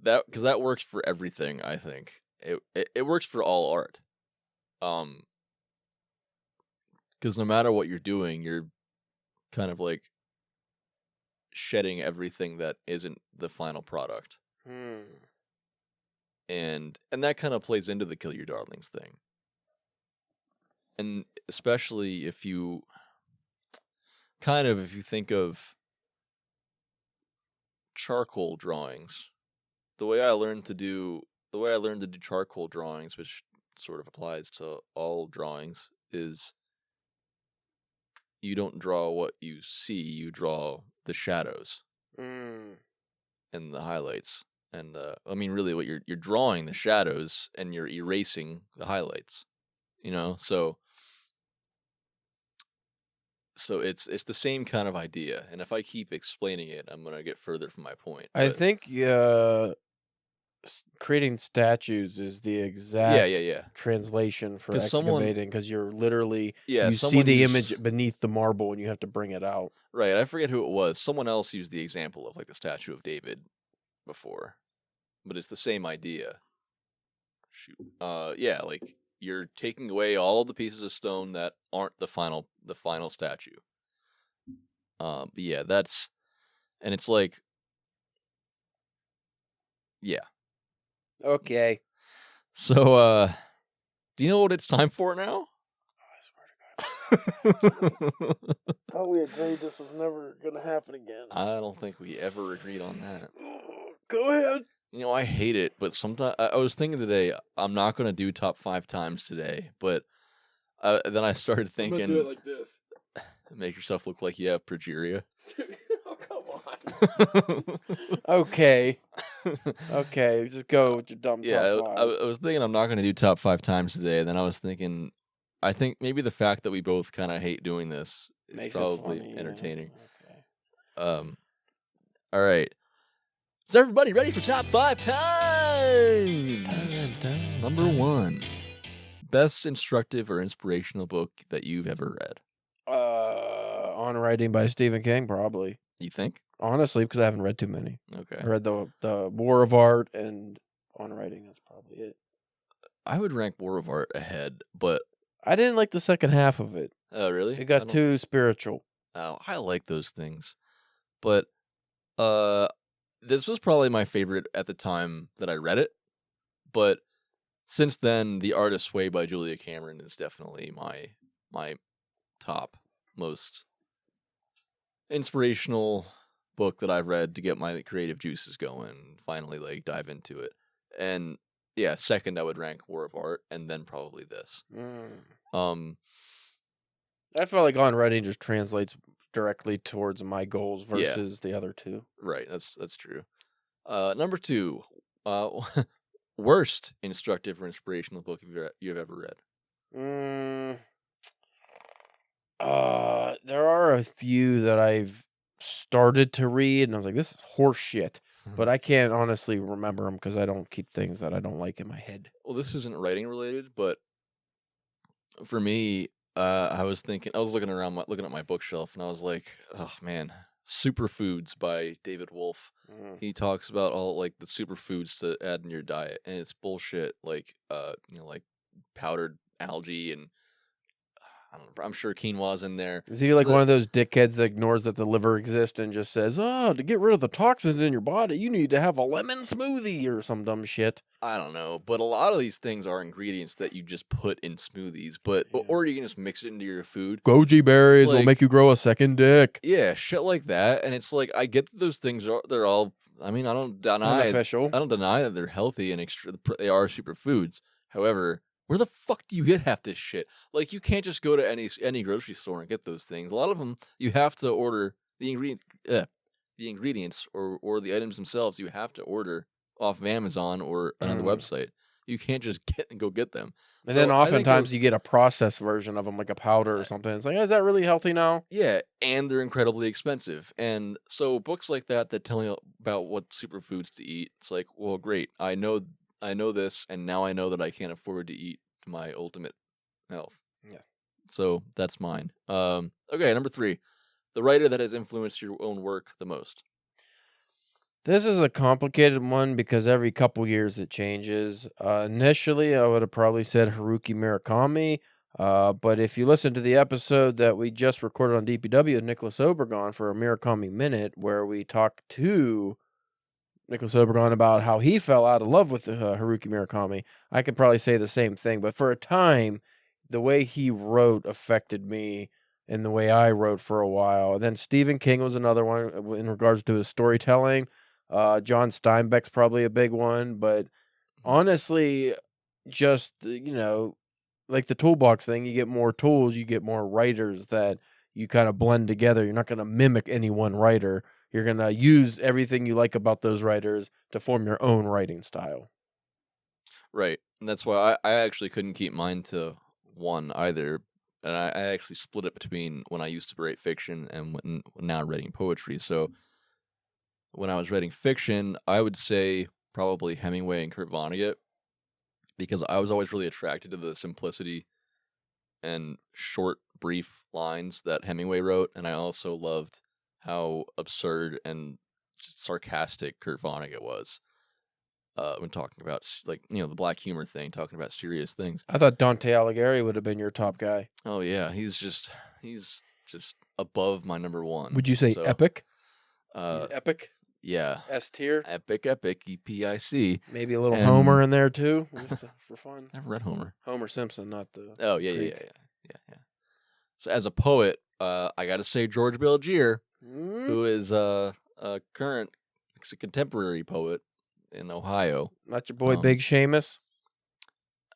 because that works for everything. I think it works for all art. Because no matter what you're doing, you're kind of like shedding everything that isn't the final product. And that kind of plays into the kill your darlings thing. And especially if you think of charcoal drawings, the way I learned to do charcoal drawings, which sort of applies to all drawings, is you don't draw what you see, you draw the shadows and the highlights. And I mean, really, what you're drawing the shadows and you're erasing the highlights. You know, so it's the same kind of idea. And if I keep explaining it, I'm gonna get further from my point. I think creating statues is the exact Yeah. translation for 'Cause excavating because you're literally Yeah, you see someone the used- image beneath the marble and you have to bring it out. Right, I forget who it was. Someone else used the example of like the statue of David before, but it's the same idea. Shoot, yeah, like you're taking away all the pieces of stone that aren't the final statue. But yeah, and it's like, yeah. Okay. So, do you know what it's time for now? I swear to God. How we agreed this was never gonna happen again. I don't think we ever agreed on that. Go ahead. You know, I hate it, but sometimes I was thinking today, I'm not going to do top 5 times today, but then I started thinking, I'm gonna do it like this. Make yourself look like you have progeria. Oh, come on. Okay. Okay, just go with your dumb Yeah, top 5. I was thinking I'm not going to do top 5 times today, and then I was thinking, I think maybe the fact that we both kind of hate doing this is Makes it probably funny, entertaining. Yeah. Okay. All right. Is everybody ready for top 5 times? Number 1. Best instructive or inspirational book that you've ever read. On Writing by Stephen King, probably. You think? Honestly, because I haven't read too many. Okay. I read the War of Art and On Writing. That's probably it. I would rank War of Art ahead, but I didn't like the second half of it. oh really? It got too spiritual. Oh, I like those things, but this was probably my favorite at the time that I read it. But since then, The Artist's Way by Julia Cameron is definitely my top most inspirational book that I've read to get my creative juices going. Finally, like dive into it, and yeah, second I would rank War of Art, and then probably this. I felt like On Writing just translates directly towards my goals versus the other two. Right, that's true. Number 2, worst instructive or inspirational book you've ever read. There are a few that I've started to read, and I was like, this is horse shit. But I can't honestly remember them because I don't keep things that I don't like in my head. Well, this isn't writing related, but for me, I was looking at my bookshelf, and I was like, oh man, Superfoods by David Wolf. He talks about all like the superfoods to add in your diet, and it's bullshit. Like, like powdered algae and I don't know, I'm sure quinoa's in there. Is he like one of those dickheads that ignores that the liver exists and just says, oh, to get rid of the toxins in your body, you need to have a lemon smoothie or some dumb shit? I don't know, but a lot of these things are ingredients that you just put in smoothies, or you can just mix it into your food. Goji berries will make you grow a second dick. Yeah, shit like that. And it's like, I get that those things they're all, I mean, I don't deny that they're healthy and they are superfoods. However, where the fuck do you get half this shit? Like, you can't just go to any grocery store and get those things. A lot of them, you have to order the ingredients or the items themselves. You have to order off of Amazon or another website. You can't just go get them. And then oftentimes you get a processed version of them, like a powder or something. It's like, is that really healthy now? Yeah, and they're incredibly expensive. And so books like that tell you about what superfoods to eat, it's like, well, great. I know this, and now I know that I can't afford to eat to my ultimate health. Yeah. So that's mine. Okay, number 3. The writer that has influenced your own work the most. This is a complicated one because every couple years it changes. Initially, I would have probably said Haruki Murakami. But if you listen to the episode that we just recorded on DPW with Nicholas Obregon for a Murakami Minute, where we talked to Nicholas Obregon about how he fell out of love with Haruki Murakami, I could probably say the same thing. But for a time, the way he wrote affected me in the way I wrote for a while. And then Stephen King was another one in regards to his storytelling. John Steinbeck's probably a big one. But honestly, just, like the toolbox thing, you get more tools, you get more writers that you kind of blend together. You're not going to mimic any one writer. You're going to use everything you like about those writers to form your own writing style. Right. And that's why I actually couldn't keep mine to one either. And I actually split it between when I used to write fiction and now writing poetry. So when I was writing fiction, I would say probably Hemingway and Kurt Vonnegut, because I was always really attracted to the simplicity and short, brief lines that Hemingway wrote, and I also loved how absurd and just sarcastic Kurt Vonnegut was when talking about, like, the black humor thing, talking about serious things. I thought Dante Alighieri would have been your top guy. Oh yeah, he's just above my number one. Would you say epic? He's epic. Yeah. S tier. Epic, EPIC. Maybe a little Homer in there too, just for fun. I've read Homer. Homer Simpson, not the. Oh yeah. So as a poet, I got to say George Belgier, who is a current, a contemporary poet in Ohio. Not your boy Big Seamus.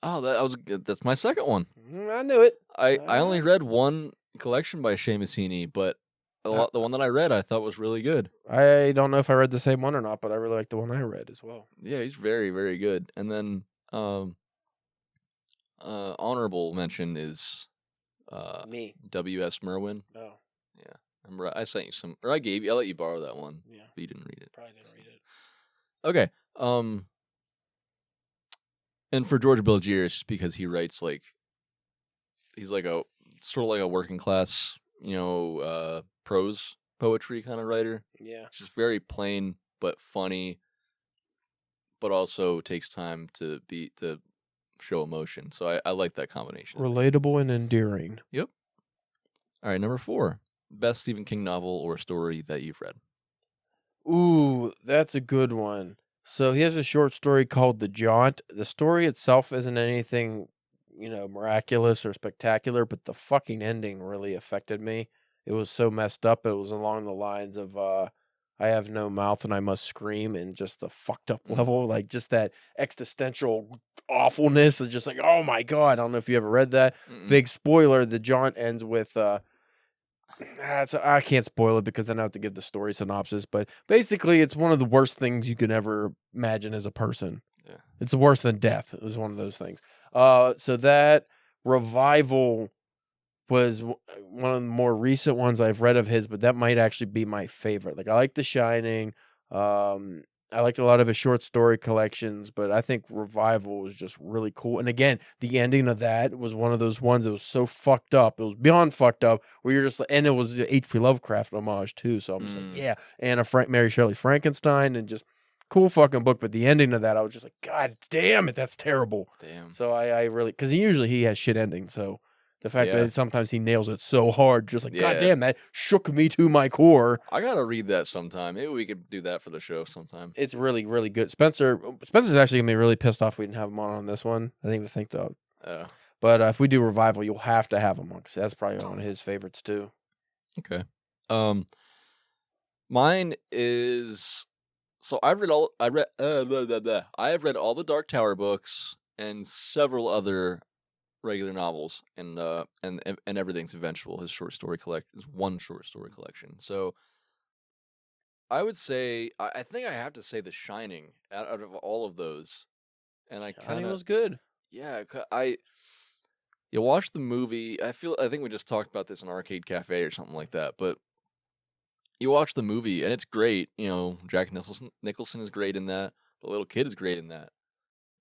Oh, that's my second one. I knew it. I only read one collection by Seamusini, but the one that I read I thought was really good. I don't know if I read the same one or not, but I really like the one I read as well. Yeah, he's very, very good. And then honorable mention is me. W.S. Merwin. Oh. Yeah. Remember I sent you some, or I let you borrow that one. Yeah. But you didn't read it. Probably didn't read it. Okay. And for George Belgier, it's just because he writes he's like a sort of like a working class, prose poetry kind of writer. Yeah. It's just very plain but funny, but also takes time to show emotion. So I like that combination. Relatable and endearing. Yep. All right, number 4. Best Stephen King novel or story that you've read. Ooh, that's a good one. So he has a short story called The Jaunt. The story itself isn't anything, miraculous or spectacular, but the fucking ending really affected me. It was so messed up. It was along the lines of I have no mouth and I must scream, and just the fucked up level, like just that existential awfulness is just like, oh my God. I don't know if you ever read that. Big spoiler, The Jaunt ends with I can't spoil it because then I have to give the story synopsis, but basically it's one of the worst things you can ever imagine as a person. Yeah. It's worse than death. It was one of those things. So that revival was one of the more recent ones I've read of his, but that might actually be my favorite. Like, I like The Shining. I liked a lot of his short story collections, but I think Revival was just really cool. And again, the ending of that was one of those ones that was so fucked up. It was beyond fucked up, where you're just, and it was the H.P. Lovecraft homage too. So I'm just like, yeah. And Mary Shelley's Frankenstein, and just cool fucking book. But the ending of that, I was just like, God damn it, that's terrible. Damn. So I really, because he has shit endings. So the fact that sometimes he nails it so hard, just like, God damn, that shook me to my core. I gotta read that sometime. Maybe we could do that for the show sometime. It's really, really good. Spencer's actually gonna be really pissed off we didn't have him on this one. I didn't even think to. But if we do Revival, you'll have to have him on, because that's probably one of his favorites too. Okay. Mine is, so I have read all the Dark Tower books and several other regular novels, and Everything's Eventual, his short story collection, is one short story collection. So I would say, I think I have to say The Shining out of all of those. And I kind of was good. Yeah, you watch the movie. I think we just talked about this in Arcade Cafe or something like that, but you watch the movie and it's great. Jack Nicholson is great in that. The little kid is great in that.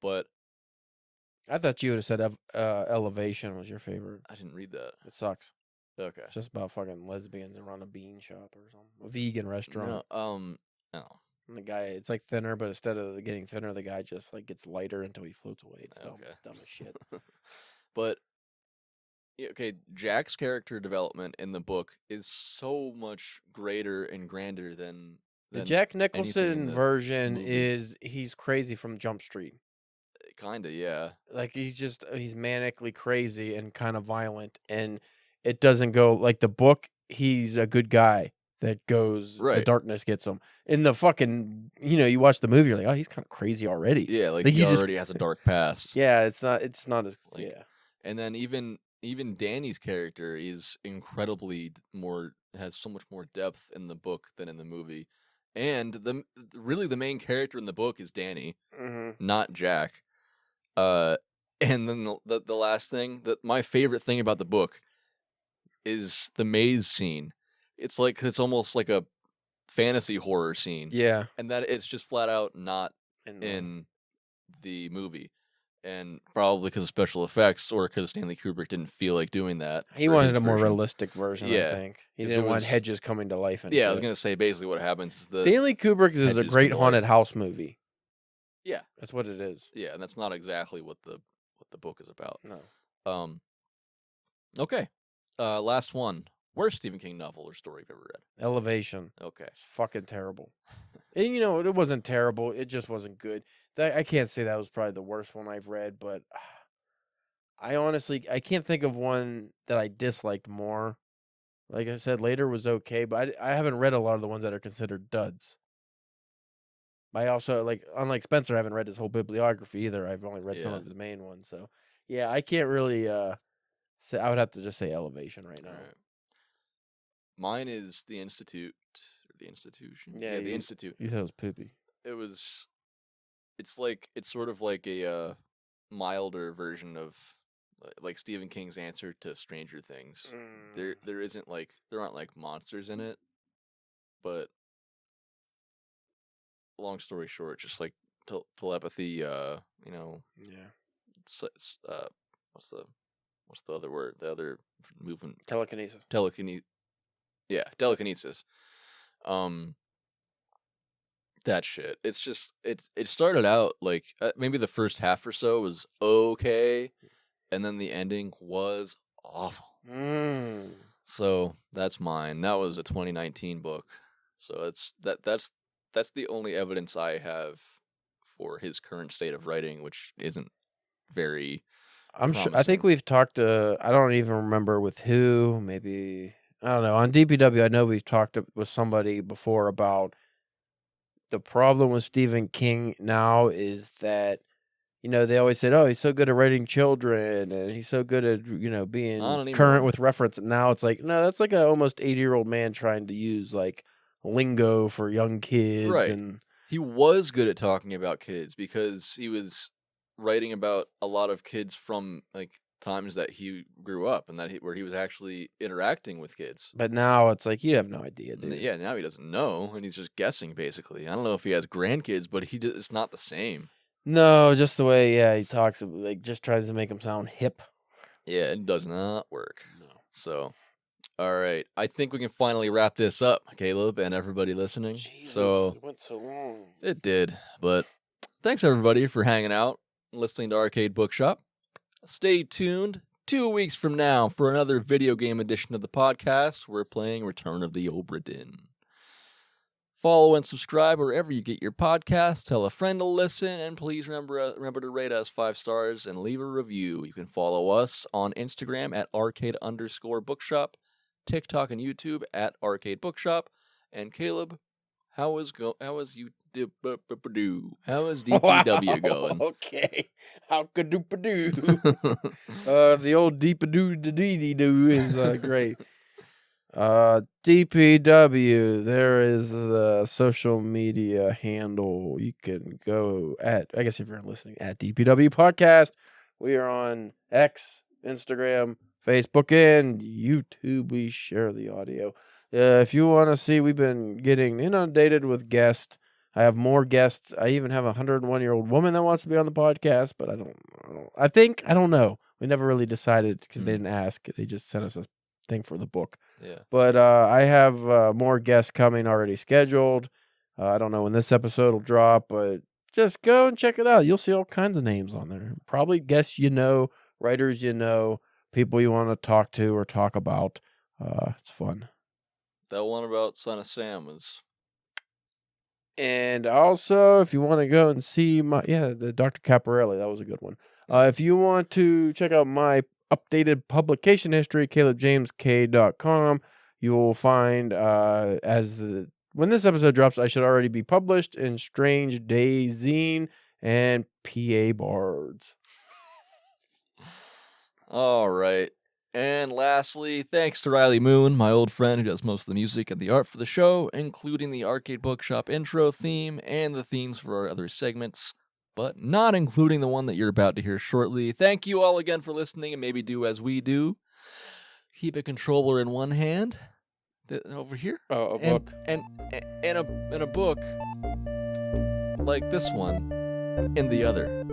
But I thought you would have said Elevation was your favorite. I didn't read that. It sucks. Okay. It's just about fucking lesbians around a bean shop or something. A vegan restaurant. No. And the guy, it's like thinner, but instead of getting thinner, the guy just like gets lighter until he floats away. It's dumb. Okay. It's dumb as shit. But okay, Jack's character development in the book is so much greater and grander than the Jack Nicholson version movie. He's crazy from Jump Street. Kinda, yeah. Like he's manically crazy and kind of violent, and it doesn't go like the book. He's a good guy that goes, the darkness gets him. In the fucking, you watch the movie, you're like, oh, he's kind of crazy already. Yeah, like he already has a dark past. Yeah, it's not as And then even Danny's character is incredibly has so much more depth in the book than in the movie. And the main character in the book is Danny, not Jack. And then the last thing, my favorite thing about the book is the maze scene. It's almost like a fantasy horror scene. Yeah. And that it's just flat out not in the movie. And probably because of special effects, or because Stanley Kubrick didn't feel like doing that. He wanted a more realistic version, Yeah. I think. He didn't want hedges coming to life. And yeah, I was going to say, basically what happens is Stanley Kubrick is a great haunted house movie. Yeah. That's what it is. Yeah, and that's not exactly what the book is about. No. Okay. Last one. Worst Stephen King novel or story you've ever read? Elevation. Okay. It's fucking terrible. And, it wasn't terrible. It just wasn't good. I can't say that was probably the worst one I've read, but I can't think of one that I disliked more. Like I said, Later was okay, but I haven't read a lot of the ones that are considered duds. I also, unlike Spencer, I haven't read his whole bibliography either. I've only read some of his main ones. So, yeah, I can't really say. I would have to just say Elevation right now. Right. Mine is The Institute, or The Institution. Yeah, The Institute. You said it was poopy. It's sort of like a milder version of like Stephen King's answer to Stranger Things. There aren't like monsters in it, but long story short, just like telepathy. Yeah. What's the other word? The other movement. Telekinesis. Yeah, telekinesis. That shit. It's just it started out like maybe the first half or so was okay, and then the ending was awful. So that's mine. That was a 2019 book. So that's the only evidence I have for his current state of writing, which isn't very promising. I think we've talked I don't even remember with who, maybe I don't know. On DPW, I know we've talked with somebody before about the problem with Stephen King now is that, they always said, oh, he's so good at writing children and he's so good at, being current with reference. And now it's like, no, that's like an almost 80-year-old man trying to use like lingo for young kids. Right. And he was good at talking about kids because he was writing about a lot of kids from like times that he grew up and where he was actually interacting with kids. But now it's like, you have no idea, dude. Yeah, now he doesn't know, and he's just guessing, basically. I don't know if he has grandkids, but it's not the same. No, just the way, he talks, like, just tries to make him sound hip. Yeah, it does not work. No. So, all right. I think we can finally wrap this up, Caleb, and everybody listening. Jesus, it went so long. It did, but thanks, everybody, for hanging out and listening to Arcade Bookshop. Stay tuned 2 weeks from now for another video game edition of the podcast. We're playing Return of the Obra Dinn. Follow and subscribe wherever you get your podcasts. Tell a friend to listen, and please remember to rate us 5 stars and leave a review. You can follow us on Instagram at arcade_bookshop, TikTok and YouTube at Arcade Bookshop. And Caleb, how is DPW going? Okay. How could do? The old deepadoo is great. DPW, there is the social media handle. You can go at, I guess if you're listening, at DPW Podcast. We are on X, Instagram, Facebook, and YouTube. We share the audio. If you want to see, we've been getting inundated with guests. I have more guests. I even have a 101-year-old woman that wants to be on the podcast, but I don't know. We never really decided because they didn't ask. They just sent us a thing for the book. Yeah. But I have more guests coming already scheduled. I don't know when this episode will drop, but just go and check it out. You'll see all kinds of names on there. Probably guests writers people you want to talk to or talk about. It's fun. That one about Son of Sam was... And also, if you want to go and see the Dr. Caparelli, that was a good one. If you want to check out my updated publication history, calebjamesk.com, you will find when this episode drops, I should already be published in Strange Day Zine and PA Bards. All right. And lastly, thanks to Riley Moon, my old friend who does most of the music and the art for the show, including the Arcade Bookshop intro theme and the themes for our other segments, but not including the one that you're about to hear shortly. Thank you all again for listening, and maybe do as we do. Keep a controller in one hand, over here. A book. And a book like this one in the other.